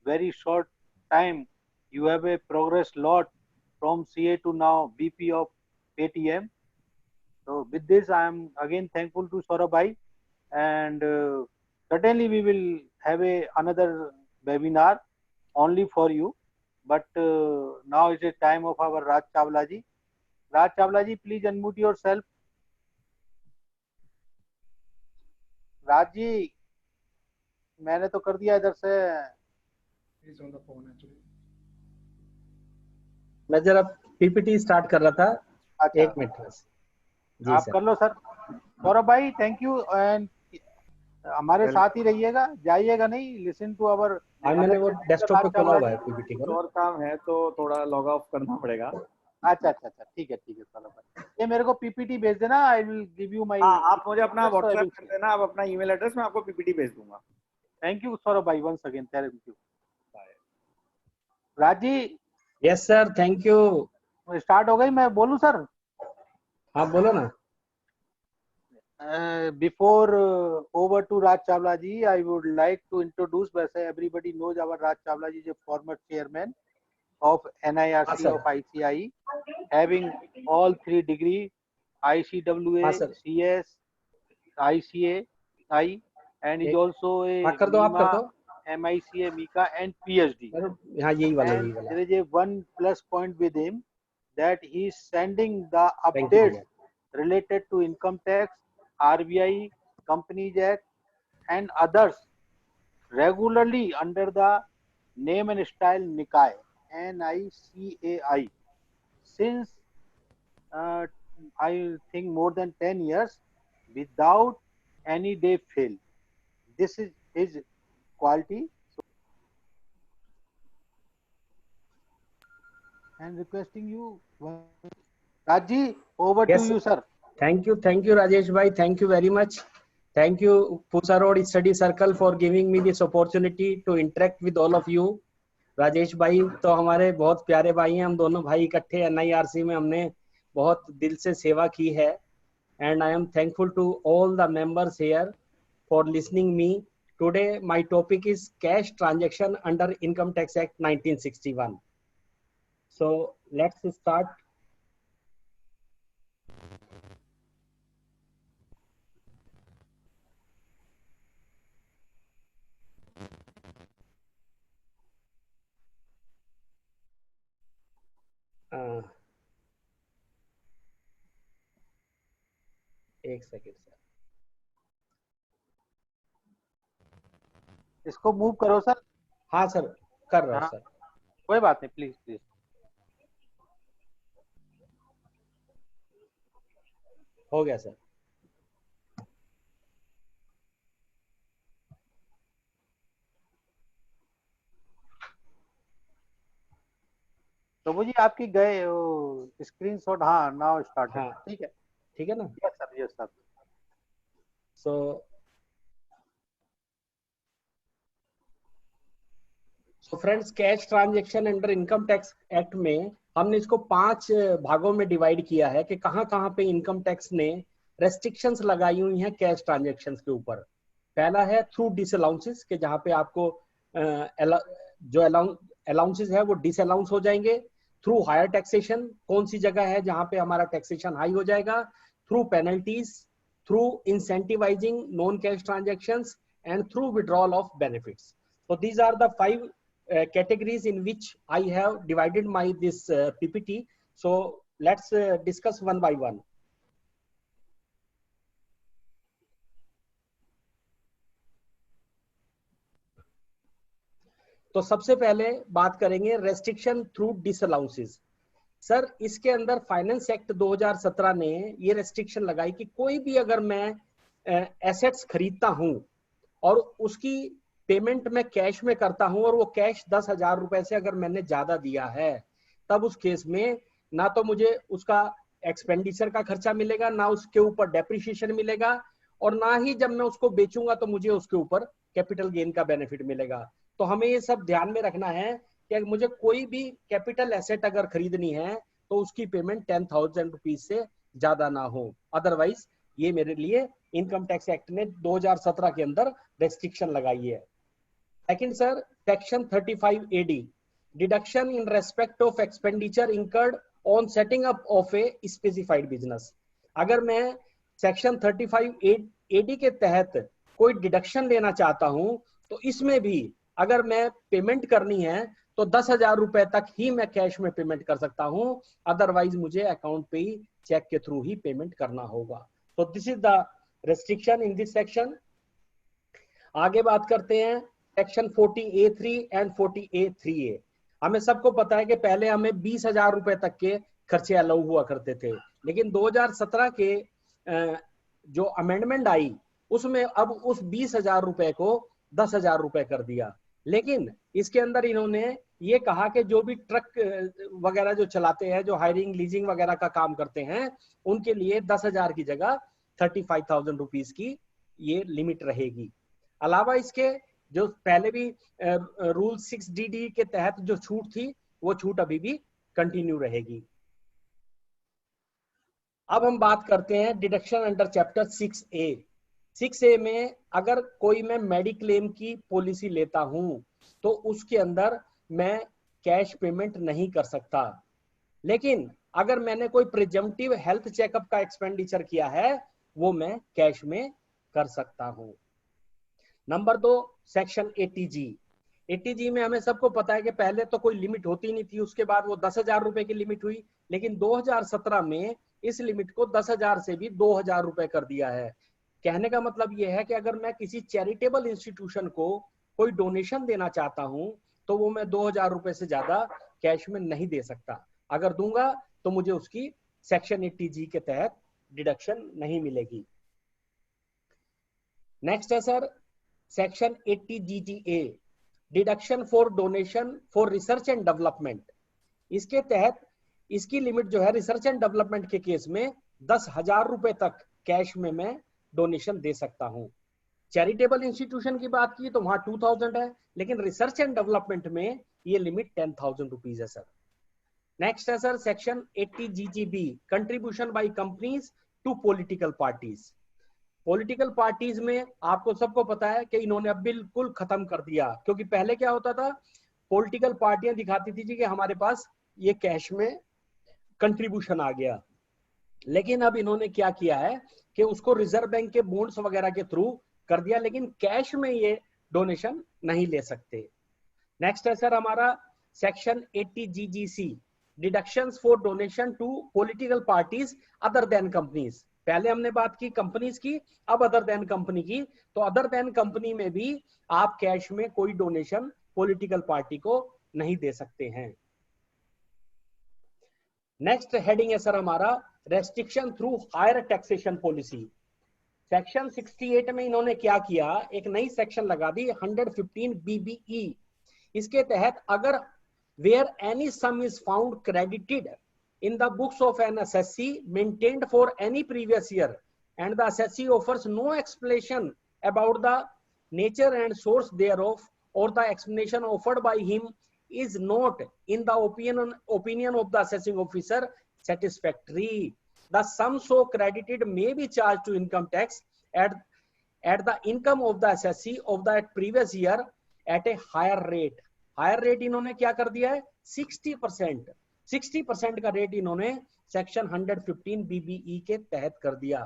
very short time, you have a progress lot from CA to now BP of ATM. So with this, I am again thankful to Saurabh bhai, and certainly we will have another webinar only for you. But now is a time of our Raj Chawla ji. Raj Chawla ji, please unmute yourself. Raj ji, मैंने तो कर दिया इधर से। मैं जरा PPT start कर रहा था। अच्छा, 1 मिनट बस। जी आप सर। कर लो सर। सौरभ भाई, थैंक यू। एंड हमारे साथ ही रहिएगा, जाइएगा नहीं, लिसन टू अवर। हाँ, मैंने वो डेस्कटॉप पे खोला हुआ है पीपीटी को कुछ ना। और काम है तो थोड़ा लॉग ऑफ करना पड़ेगा। अच्छा अच्छा अच्छा, ठीक है सौरभ भाई, ये मेरे को पीपीटी भेज देना, आई विल गिव यू माई। हाँ, आप मुझे अपना व्हाट्सएप कर देना, आप अपना ईमेल एड्रेस, मैं आपको पीपीटी भेज दूंगा। थैंक यू सौरभ भाई, वंस अगेन थैंक यू। राजी, yes sir, thank you. Start हो गई, मैं बोलूं सर? हाँ बोलो ना। Before over to Raj Chawla ji, I would like to introduce. वैसे everybody knows our Raj Chawla ji is a former chairman of NIRC sir. of ICI, having all 3 degree ICWA, sir. CS, ICAI, and is also a कर दो, आप कर दो। MICA, MICA, and PhD. हाँ यही वाला, And यही वाला। there is a one plus point with him that he is sending the Thank you, updates भैया। related to income tax, RBI, Companies Act, and others regularly under the name and style NICAI, NICAI, since I think more than 10 years without any day fail. This is his quality. And requesting you, Raji, over Yes, to you, sir. Thank you, Rajesh bhai. Thank you very much. Thank you, Pusa Road Study Circle, for giving me this opportunity to interact with all of you. Rajesh भाई तो हमारे बहुत प्यारे भाई हैं, हम दोनों भाई इकट्ठे NIRC में हमने बहुत दिल से सेवा की है। And I am thankful to all the members here for listening me. Today my topic is cash transaction under Income Tax Act 1961. So let's start. एक सेकेंड सर, इसको मूव करो सर। हाँ सर, कर रहा हूँ हाँ, सर। कोई बात नहीं, प्लीज प्लीज। हो गया सर। प्रभु जी आपकी गए स्क्रीनशॉट, हाँ नाउ स्टार्ट। हाँ ठीक है, ठीक है ना। Yes sir, yes sir. So friends, cash transaction under income tax act में हमने इसको 5 भागों में डिवाइड किया है कि कहाँ कहाँ पे इनकम टैक्स ने रेस्ट्रिक्शंस लगाई हुई हैं कैश ट्रांजैक्शंस के ऊपर। पहला है थ्रू डिसअलाउंसेस, के जहाँ पे आपको जो अलाउंसेस है वो डिसअलाउंस हो जाएंगे। थ्रू हायर टैक्सेशन, कौन सी जगह है जहाँ पे हमारा टैक्सेशन हाई हो जाएगा। Through penalties, through incentivising non cash transactions, and through withdrawal of benefits. So these are the 5 categories in which I have divided my this PPT. So let's discuss one by one. तो सबसे पहले बात करेंगे restriction through डिसअलाउंसेस। Sir, इसके अंदर finance act 2017 ने ये restriction लगाई कि कोई भी अगर मैं एसेट्स खरीदता हूं और उसकी पेमेंट में कैश में करता हूं और वो कैश 10,000 रुपए से अगर मैंने ज्यादा दिया है, तब उस केस में ना तो मुझे उसका एक्सपेंडिचर का खर्चा मिलेगा, ना उसके ऊपर डेप्रिसिएशन मिलेगा, और ना ही जब मैं उसको बेचूंगा तो मुझे उसके ऊपर कैपिटल गेन का बेनिफिट मिलेगा। तो हमें ये सब ध्यान में रखना है कि मुझे कोई भी कैपिटल एसेट अगर खरीदनी है तो उसकी पेमेंट 10,000 रुपीज से ज्यादा ना हो, अदरवाइज ये मेरे लिए इनकम टैक्स एक्ट ने 2017 के अंदर रेस्ट्रिक्शन लगाई है। Second sir, section 35 AD, deduction in respect of expenditure incurred on setting up of a specified business. अगर मैं सेक्शन 35 AD के तहत कोई डिडक्शन लेना चाहता हूं तो इसमें भी अगर मैं पेमेंट करनी है तो 10,000 रुपए तक ही मैं कैश में पेमेंट कर सकता हूं, अदरवाइज मुझे अकाउंट पे ही चेक के थ्रू ही पेमेंट करना होगा। तो this is the restriction in this section. आगे बात करते हैं सेक्शन 40A3 एंड 40A3A। हमें सबको पता है कि पहले हमें 20,000 रुपए तक के खर्चे अलाउ हुआ करते थे, लेकिन 2017 के जो अमेंडमेंट आई उसमें अब उस 20,000 रुपए को 10,000 रुपए कर दिया। लेकिन इसके अंदर इन्होंने ये कहा कि जो भी ट्रक वगैरह जो चलाते हैं, जो हायरिंग लीजिंग वगैरह का काम करते हैं, उनके लिए 10,000 की जगह 35,000 रुपीज की ये लिमिट रहेगी। अलावा इसके जो पहले भी रूल 6DD के तहत जो छूट थी, वो छूट अभी भी कंटिन्यू रहेगी। अब हम बात करते हैं deduction under chapter 6A। 6A में अगर कोई मैं मेडिक्लेम की पॉलिसी लेता हूं तो उसके अंदर मैं कैश पेमेंट नहीं कर सकता, लेकिन अगर मैंने कोई प्रिजम्पटिव हेल्थ चेकअप का एक्सपेंडिचर किया है वो मैं कैश में कर सकता हूं। Number 2, section 80G। 80G में हमें सबको पता है कि पहले तो कोई लिमिट होती नहीं थी, उसके बाद वो 10,000 रुपए की लिमिट हुई, लेकिन 2017 में इस लिमिट को 10,000 से भी 2,000 रुपए कर दिया है। कहने का मतलब ये है कि अगर मैं किसी चैरिटेबल इंस्टीट्यूशन को कोई डोनेशन देना चाहता हूं तो वो मैं 2,000 रुपए से ज्यादा कैश में नहीं दे सकता। अगर दूंगा तो मुझे उसकी सेक्शन 80G के तहत डिडक्शन नहीं मिलेगी। नेक्स्ट है sir section 80GGA, deduction for donation for research and development. इसके तहत इसकी लिमिट जो है रिसर्च एंड डेवलपमेंट के केस में 10,000 रुपए तक कैश में मैं डोनेशन दे सकता हूं। चैरिटेबल इंस्टीट्यूशन की बात की तो वहां 2,000 है, लेकिन रिसर्च एंड डेवलपमेंट में ये लिमिट 10,000 रुपीज है सर। नेक्स्ट है sir section 80GGB, contribution by companies to political parties. Political parties में आपको सबको पता है कि इन्होंने अब बिल्कुल खत्म कर दिया, क्योंकि पहले क्या होता था, पॉलिटिकल पार्टियां दिखाती थी जी कि हमारे पास ये कैश में कंट्रीब्यूशन आ गया, लेकिन अब इन्होंने क्या किया है कि उसको रिजर्व बैंक के बॉन्ड्स वगैरह के थ्रू कर दिया, लेकिन कैश में ये डोनेशन नहीं ले सकते। नेक्स्ट है सर हमारा section 80GGC, deductions for donation to political parties other than companies. पहले हमने बात की कंपनीज की, अब अदर देन कंपनी की, तो अदर देन कंपनी में भी आप कैश में कोई डोनेशन पॉलिटिकल पार्टी को नहीं दे सकते हैं। नेक्स्ट हेडिंग है सर हमारा restriction through higher taxation policy. Section 68 में इन्होंने क्या किया, एक नई सेक्शन लगा दी 115 BBE। इसके तहत अगर where any sum is found credited in the books of an assessee maintained for any previous year and the assessee offers no explanation about the nature and source thereof, or the explanation offered by him is not in the opinion of the assessing officer satisfactory, the sum so credited may be charged to income tax at the income of the assessee of that previous year at a higher rate। Higher rate इन्होंने क्या कर दिया है, 60% का rate इन्होंने section 115 BBE के तहत कर दिया,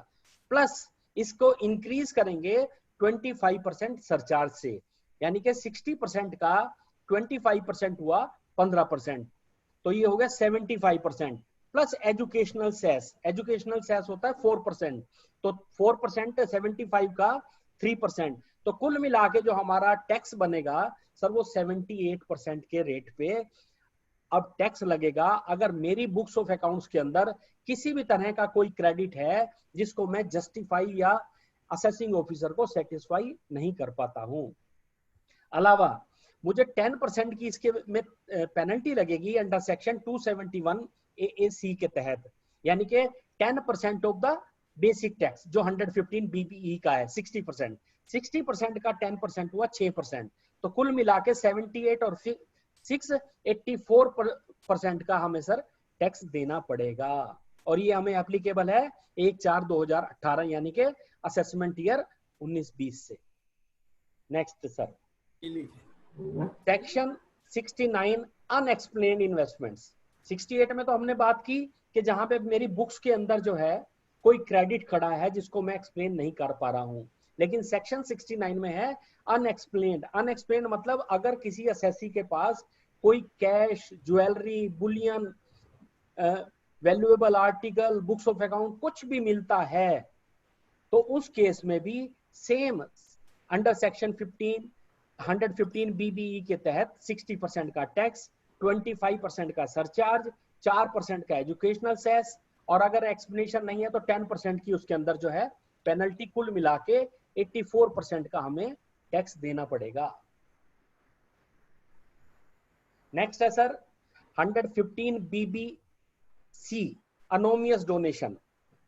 प्लस इसको इंक्रीज करेंगे 25% सरचार्ज से, यानी कि 60% का 25% हुआ 15%, तो ये हो गया 75%, plus educational cess. Educational cess होता है 4%, तो 4% 75 का 3%, तो कुल मिला के जो हमारा टैक्स बनेगा सर वो 78% के रेट पे अब टैक्स लगेगा, अगर मेरी बुक्स ऑफ अकाउंट्स के अंदर किसी भी तरह का कोई क्रेडिट है जिसको मैं जस्टिफाई या असेसिंग ऑफिसर को सेटिस्फाई नहीं कर पाता हूं। अलावा मुझे 10% की इसके में पेनल्टी लगेगी अंडर सेक्शन 271 AAC के तहत, यानी कि 10% ऑफ द बेसिक टैक्स जो 115 BBE का है 60% का 10% हुआ 6%, तो कुल मिला के 78 और 684% का हमें सर टैक्स देना पड़ेगा, और ये हमें एप्लीकेबल है 1/4/2018 यानी कि असेसमेंट ईयर 19-20 से। Next sir section 69 unexplained investments. 68 में तो हमने बात की कि जहां पे मेरी बुक्स के अंदर जो है कोई क्रेडिट खड़ा है जिसको मैं एक्सप्लेन नहीं कर पा रहा हूं, लेकिन सेक्शन 69 में है अनएक्सप्लेन्ड। अनएक्सप्लेन्ड मतलब अगर किसी असेसी के पास कोई cash, jewellery, Boolean, valuable article, books of account कुछ भी मिलता है तो उस केस में भी सेम अंडर सेक्शन 115 BBE के तहत 60% का टैक्स, 25% का सरचार्ज, 4% का एजुकेशनल सेस, और अगर एक्सप्लेनेशन नहीं है तो 10% की उसके अंदर जो है पेनल्टी, कुल मिला के 84% का हमें टैक्स देना पड़ेगा। नेक्स्ट है सर 115 BBC अनोमियस डोनेशन।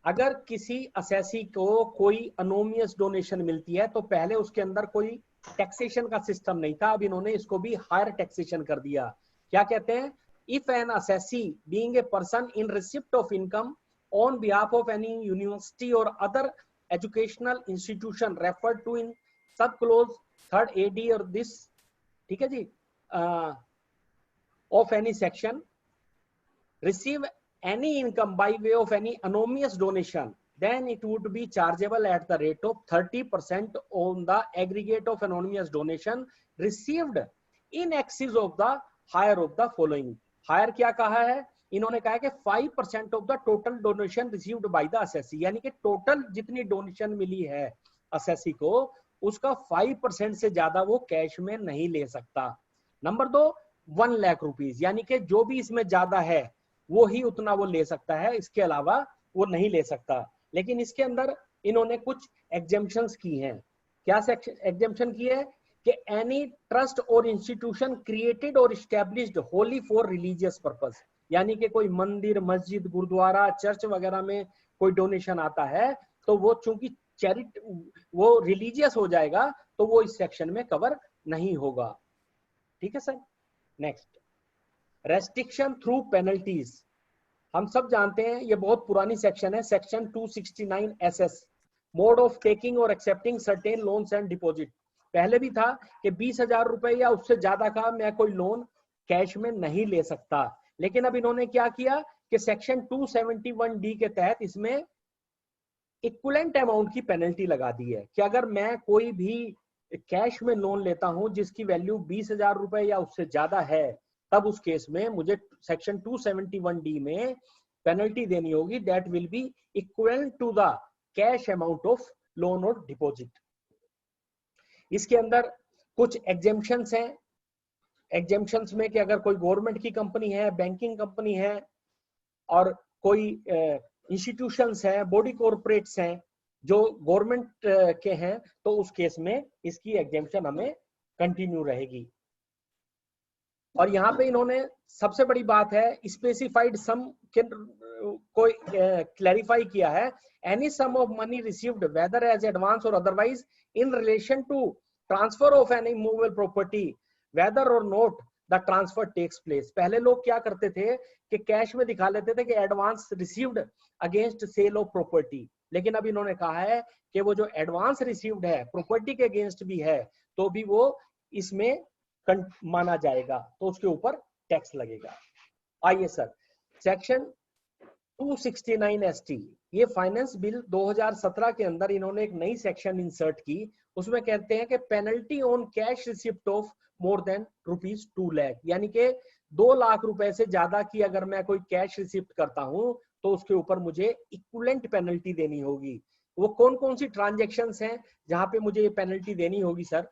अगर किसी असेसी को कोई अनोमियस डोनेशन मिलती है तो पहले उसके अंदर कोई टैक्सेशन का सिस्टम नहीं था, अब इन्होंने इसको भी हायर टैक्सेशन कर दिया। क्या कहते हैं? If an assessee being a person in receipt of income on behalf of any university और other educational institution referred to in sub clause 3rd AD और दिस, ठीक है जी, of any section receive any income by way of any anonymous donation, then it would be chargeable at the rate of 30% on the aggregate of anonymous donation received in excess of the higher of the following. higher क्या कहा है इन्होंने? कहा है कि 5% of the total donation received by the assessee, यानी कि total जितनी डोनेशन मिली है असेसी को उसका 5% से ज्यादा वो कैश में नहीं ले सकता। नंबर 2 1 लाख रुपीज, यानी कि जो भी इसमें ज्यादा है वो ही उतना वो ले सकता है, इसके अलावा वो नहीं ले सकता। लेकिन इसके अंदर इन्होंने कुछ एग्जेम्पशंस की हैं। क्या एग्जेम्पशन की है कि एनी ट्रस्ट और इंस्टीट्यूशन क्रिएटेड और established Holi for religious purpose, यानी कि कोई मंदिर, मस्जिद, गुरुद्वारा, चर्च वगैरह में कोई डोनेशन आता है तो वो चूंकि चैरिटी वो रिलीजियस हो जाएगा तो वो इस सेक्शन में कवर नहीं होगा। ठीक है sir. Next, restriction through penalties. हम सब जानते हैं ये बहुत पुरानी सेक्शन है, section 269 SS, mode of taking और accepting certain loans and deposit. पहले भी था कि 20,000 रुपए या उससे ज्यादा का मैं कोई लोन कैश में नहीं ले सकता, लेकिन अब इन्होंने क्या किया कि सेक्शन 271D के तहत इसमें इक्विवेलेंट अमाउंट की पेनल्टी लगा दी है कि अगर मैं कोई भी कैश में लोन लेता हूं जिसकी वैल्यू 20,000 रुपए या उससे ज्यादा है, तब उस केस में मुझे सेक्शन 271D में पेनल्टी देनी होगी, that will be equivalent to the cash amount of loan और डिपॉजिट। इसके अंदर कुछ एग्जेम्पशंस हैं। एग्जेम्पशंस में कि अगर कोई गवर्नमेंट की कंपनी है, बैंकिंग कंपनी है और कोई इंस्टीट्यूशंस हैं, बॉडी कॉर्पोरेट्स हैं जो गवर्नमेंट के हैं, तो उस केस में इसकी एग्जेम्पशन हमें कंटिन्यू रहेगी। और यहाँ पे इन्होंने सबसे बड़ी बात है स्पेसिफाइड सम को क्लैरिफाई किया है, any sum of money received whether as advance और otherwise in relation to transfer of any movable property whether और not the transfer takes place. पहले लोग क्या करते थे कि कैश में दिखा लेते थे कि advance received against sale of property, लेकिन अब इन्होंने कहा है कि वो जो एडवांस रिसीव्ड है प्रॉपर्टी के अगेंस्ट भी है तो भी वो इसमें माना जाएगा, तो उसके ऊपर टैक्स लगेगा। आइए सर, सेक्शन 269 ST, ये फाइनेंस बिल 2017 के अंदर इन्होंने एक नई सेक्शन इंसर्ट की, उसमें कहते हैं कि penalty on cash receipt of more than ₹2 lakh, यानी कि 2 लाख रुपए से ज्यादा की अगर मैं कोई कैश रिसिप्ट करता हूं तो उसके ऊपर मुझे इक्विवेलेंट पेनल्टी देनी होगी। वो कौन कौन सी ट्रांजैक्शंस हैं जहां पे मुझे ये पेनल्टी देनी होगी सर?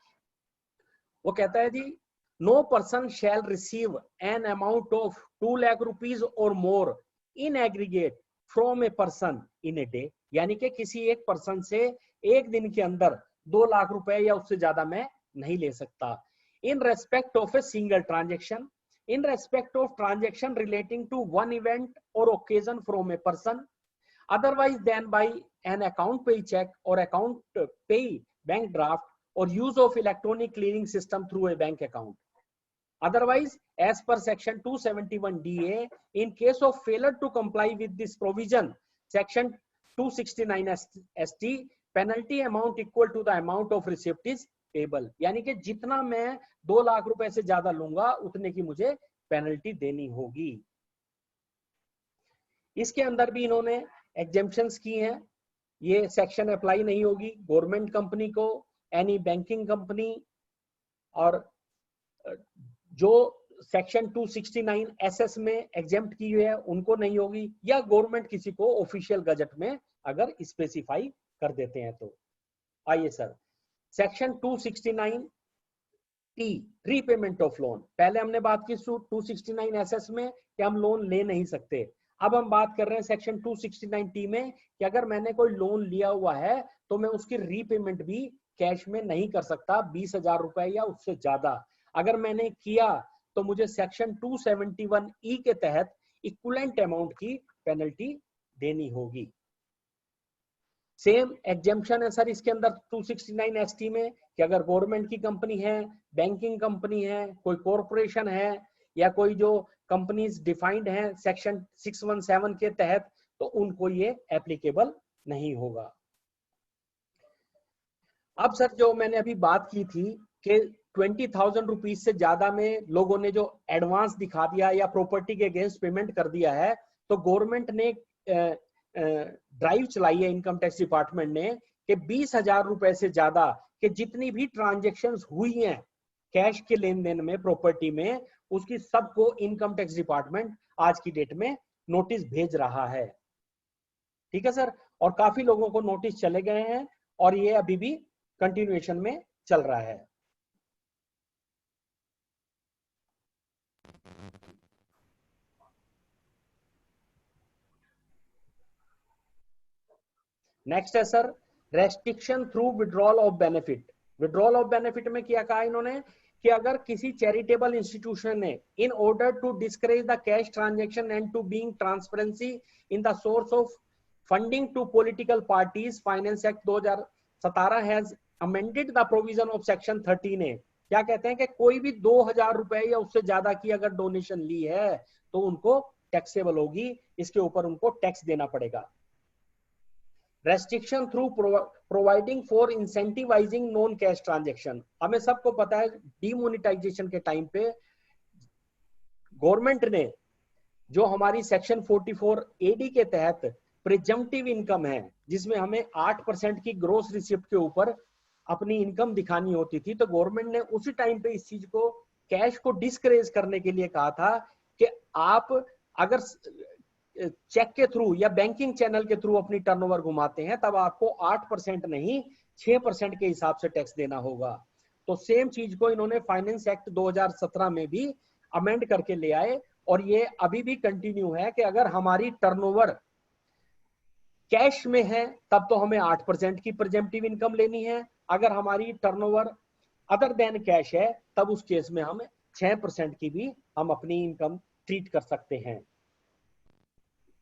वो कहता है जी, no person shall receive an amount of 2 lakh rupees और more in aggregate from a person in a day, यानी कि किसी एक पर्सन से एक दिन के अंदर 2 लाख रुपए या उससे ज्यादा मैं नहीं ले सकता। In respect of a single transaction, in respect of transaction relating to one event or occasion from a person otherwise than by an account pay check or account pay bank draft or use of electronic clearing system through a bank account. Otherwise, as per section 271DA, in case of failure to comply with this provision, section 269 ST, penalty amount equal to the amount of receipt is table, यानी कि जितना मैं 2 लाख रुपए से ज्यादा लूंगा उतने की मुझे पेनल्टी देनी होगी। इसके अंदर भी इन्होंने एग्जेम्पशंस की हैं, ये सेक्शन अप्लाई नहीं होगी गवर्नमेंट कंपनी को, एनी बैंकिंग कंपनी, और जो सेक्शन 269 SS में एग्जेम्प्ट की हुई है उनको नहीं होगी, या गवर्नमेंट किसी को ऑफिशियल गजट में अगर स्पेसिफाई कर देते हैं तो। आइए sir, section 269T, repayment of loan. पहले हमने बात की 269 SS में कि हम लोन ले नहीं सकते, अब हम बात कर रहे हैं सेक्शन 269T में कि अगर मैंने कोई लोन लिया हुआ है तो मैं उसकी रीपेमेंट भी कैश में नहीं कर सकता 20,000 रुपए या उससे ज्यादा। अगर मैंने किया तो मुझे सेक्शन 271E के तहत इक्विवेलेंट अमाउंट की पेनल्टी देनी होगी। सेम एग्जेम्पशन है सर इसके अंदर 269ST में कि अगर गवर्नमेंट की कंपनी है, बैंकिंग कंपनी है, कोई कॉरपोरेशन है या कोई जो कंपनीज डिफाइंड हैं सेक्शन 617 के तहत, तो उनको ये एप्लीकेबल नहीं होगा। अब सर जो मैंने अभी बात की थी कि 20,000 रुपीज से ज्यादा में लोगों ने जो एडवांस दिखा दिया या प्रॉपर्टी के अगेंस्ट पेमेंट कर दिया है, तो गवर्नमेंट ने ड्राइव चलाई है इनकम टैक्स डिपार्टमेंट ने कि 20,000 रुपए से ज्यादा के जितनी भी ट्रांजैक्शंस हुई हैं कैश के लेन देन में, प्रॉपर्टी में, उसकी सबको इनकम टैक्स डिपार्टमेंट आज की डेट में नोटिस भेज रहा है। ठीक है सर, और काफी लोगों को नोटिस चले गए हैं और ये अभी भी कंटिन्यूएशन में चल रहा है। नेक्स्ट है sir restriction through withdrawal of benefit. Withdrawal of benefit में क्या कहा इन्होंने कि अगर किसी चैरिटेबल इंस्टीट्यूशन ने in order to discourage the cash transaction and to being transparency in the source of funding to political parties, finance act 2017 has amended the provision of section 13 A. क्या कहते हैं कि कोई भी 2,000 रुपए या उससे ज्यादा की अगर डोनेशन ली है तो उनको टैक्सेबल होगी, इसके ऊपर उनको टैक्स देना पड़ेगा। Restriction through providing for incentivising non cash transaction. हमें सबको पता है डीमोनेटाइजेशन के टाइम पे गवर्नमेंट ने जो हमारी सेक्शन 44 AD के तहत प्रिजम्पटिव इनकम है, जिसमें हमें 8% की ग्रोस रिसिप्ट के ऊपर अपनी इनकम दिखानी होती थी, तो गवर्नमेंट ने उसी टाइम पे इस चीज को, कैश को डिस्करेज करने के लिए कहा था कि आप अगर चेक के थ्रू या बैंकिंग चैनल के थ्रू अपनी टर्नओवर घुमाते हैं तब आपको 8% नहीं 6% के हिसाब से टैक्स देना होगा। तो सेम चीज को इन्होंने फाइनेंस एक्ट 2017 में भी अमेंड करके ले आए और ये अभी भी कंटिन्यू है कि अगर हमारी टर्नओवर कैश में है तब तो हमें 8% की प्रिजम्पटिव इनकम लेनी है, अगर हमारी टर्नओवर अदर देन कैश है तब उस केस में हम 6% की भी हम अपनी इनकम ट्रीट कर सकते हैं।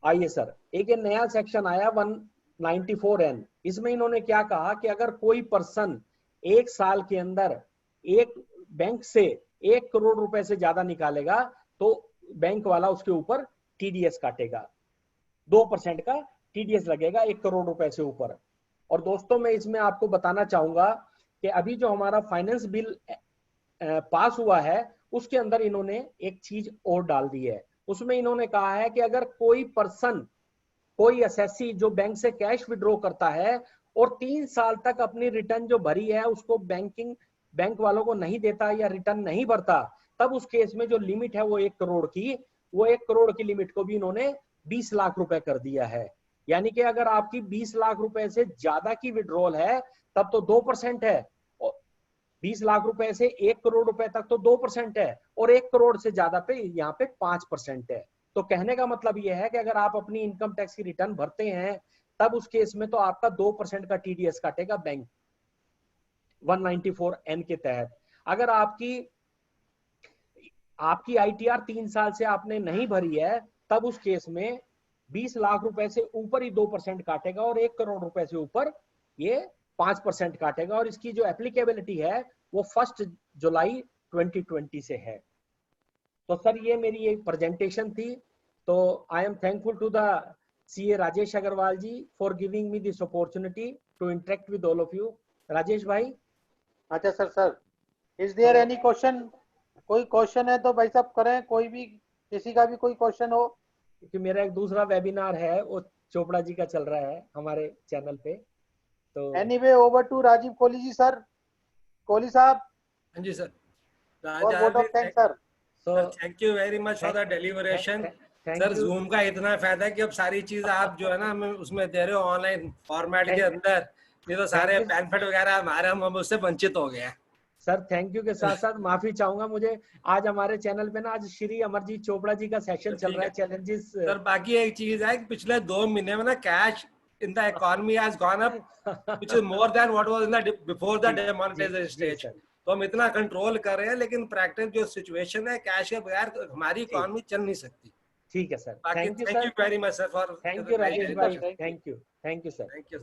आइए सर, एक नया सेक्शन आया 194N। इसमें इन्होंने क्या कहा कि अगर कोई पर्सन एक साल के अंदर एक बैंक से 1 करोड़ रुपए से ज्यादा निकालेगा तो बैंक वाला उसके ऊपर TDS काटेगा, 2% का TDS लगेगा 1 करोड़ रुपए से ऊपर। और दोस्तों मैं इसमें आपको बताना चाहूंगा कि अभी जो हमारा फाइनेंस बिल पास हुआ है उसके अंदर इन्होंने एक चीज और डाल दी है। उसमें इन्होंने कहा है कि अगर कोई पर्सन, कोई एसएससी जो बैंक से कैश विड्रॉ करता है और 3 साल तक अपनी रिटर्न जो भरी है उसको बैंक वालों को नहीं देता या रिटर्न नहीं भरता, तब उस केस में जो लिमिट है वो 1 करोड़ की, वो 1 करोड़ की लिमिट को भी इन्होंने 20 लाख रुपए कर दिया है। यानी कि अगर आपकी 20 लाख रुपए से ज्यादा की विड्रॉल है तब तो 2% है, 20 लाख रुपए से 1 करोड़ रुपए तक तो 2% है और 1 करोड़ से ज्यादा पे यहाँ पे 5% है। तो कहने का मतलब यह है कि अगर आप अपनी इनकम टैक्स की रिटर्न भरते हैं तब उस केस में तो आपका 2% का TDS काटेगा बैंक 194N के तहत। अगर आपकी ITR 3 साल से आपने नहीं भरी है तब उस केस में 20 लाख रुपए से ऊपर ही 2% काटेगा और 1 करोड़ रुपए से ऊपर ये 5% काटेगा। और इसकी जो एप्लीकेबिलिटी है वो 1 जुलाई 2020 से है। तो सर ये मेरी एक प्रेजेंटेशन थी। तो I am thankful to the CA Rajesh Agarwal ji for giving me this opportunity to interact with all of you. Rajesh भाई। अच्छा sir, is there any question? कोई क्वेश्चन है तो भाई साहब करें, कोई भी, किसी का भी कोई क्वेश्चन हो। क्योंकि मेरा एक दूसरा वेबिनार है वो चोपड़ा जी का चल रहा है हमारे चैनल पे। तो anyway over to Rajiv Kohli ji. Sir Kohli साहब। हाँ जी सर। और vote of thanks sir. So thank you very much for the deliberation sir. Zoom का इतना फायदा है कि अब सारी चीज आप जो है ना हमें उसमें दे रहे हो ऑनलाइन फॉर्मेट के अंदर। ये तो सारे बेनिफिट वगैरह हमारे हम उससे वंचित हो गए हैं। सर थैंक यू के साथ साथ माफी चाहूंगा, मुझे आज हमारे चैनल पे ना आज श्री अमरजीत चोपड़ा जी का सेशन चल रहा है चैलेंजेस। सर बाकी एक चीज है कि पिछले 2 महीने में ना cash in the economy has gone up which is more than what was in the before the demonetisation stage. तो हम इतना कंट्रोल कर रहे हैं, लेकिन प्रैक्टिस जो सिचुएशन है कैश के बगैर हमारी इकोनॉमी चल नहीं सकती। ठीक है sir, thank you very much sir for thank you Rajesh भाई, thank you sir, thank you.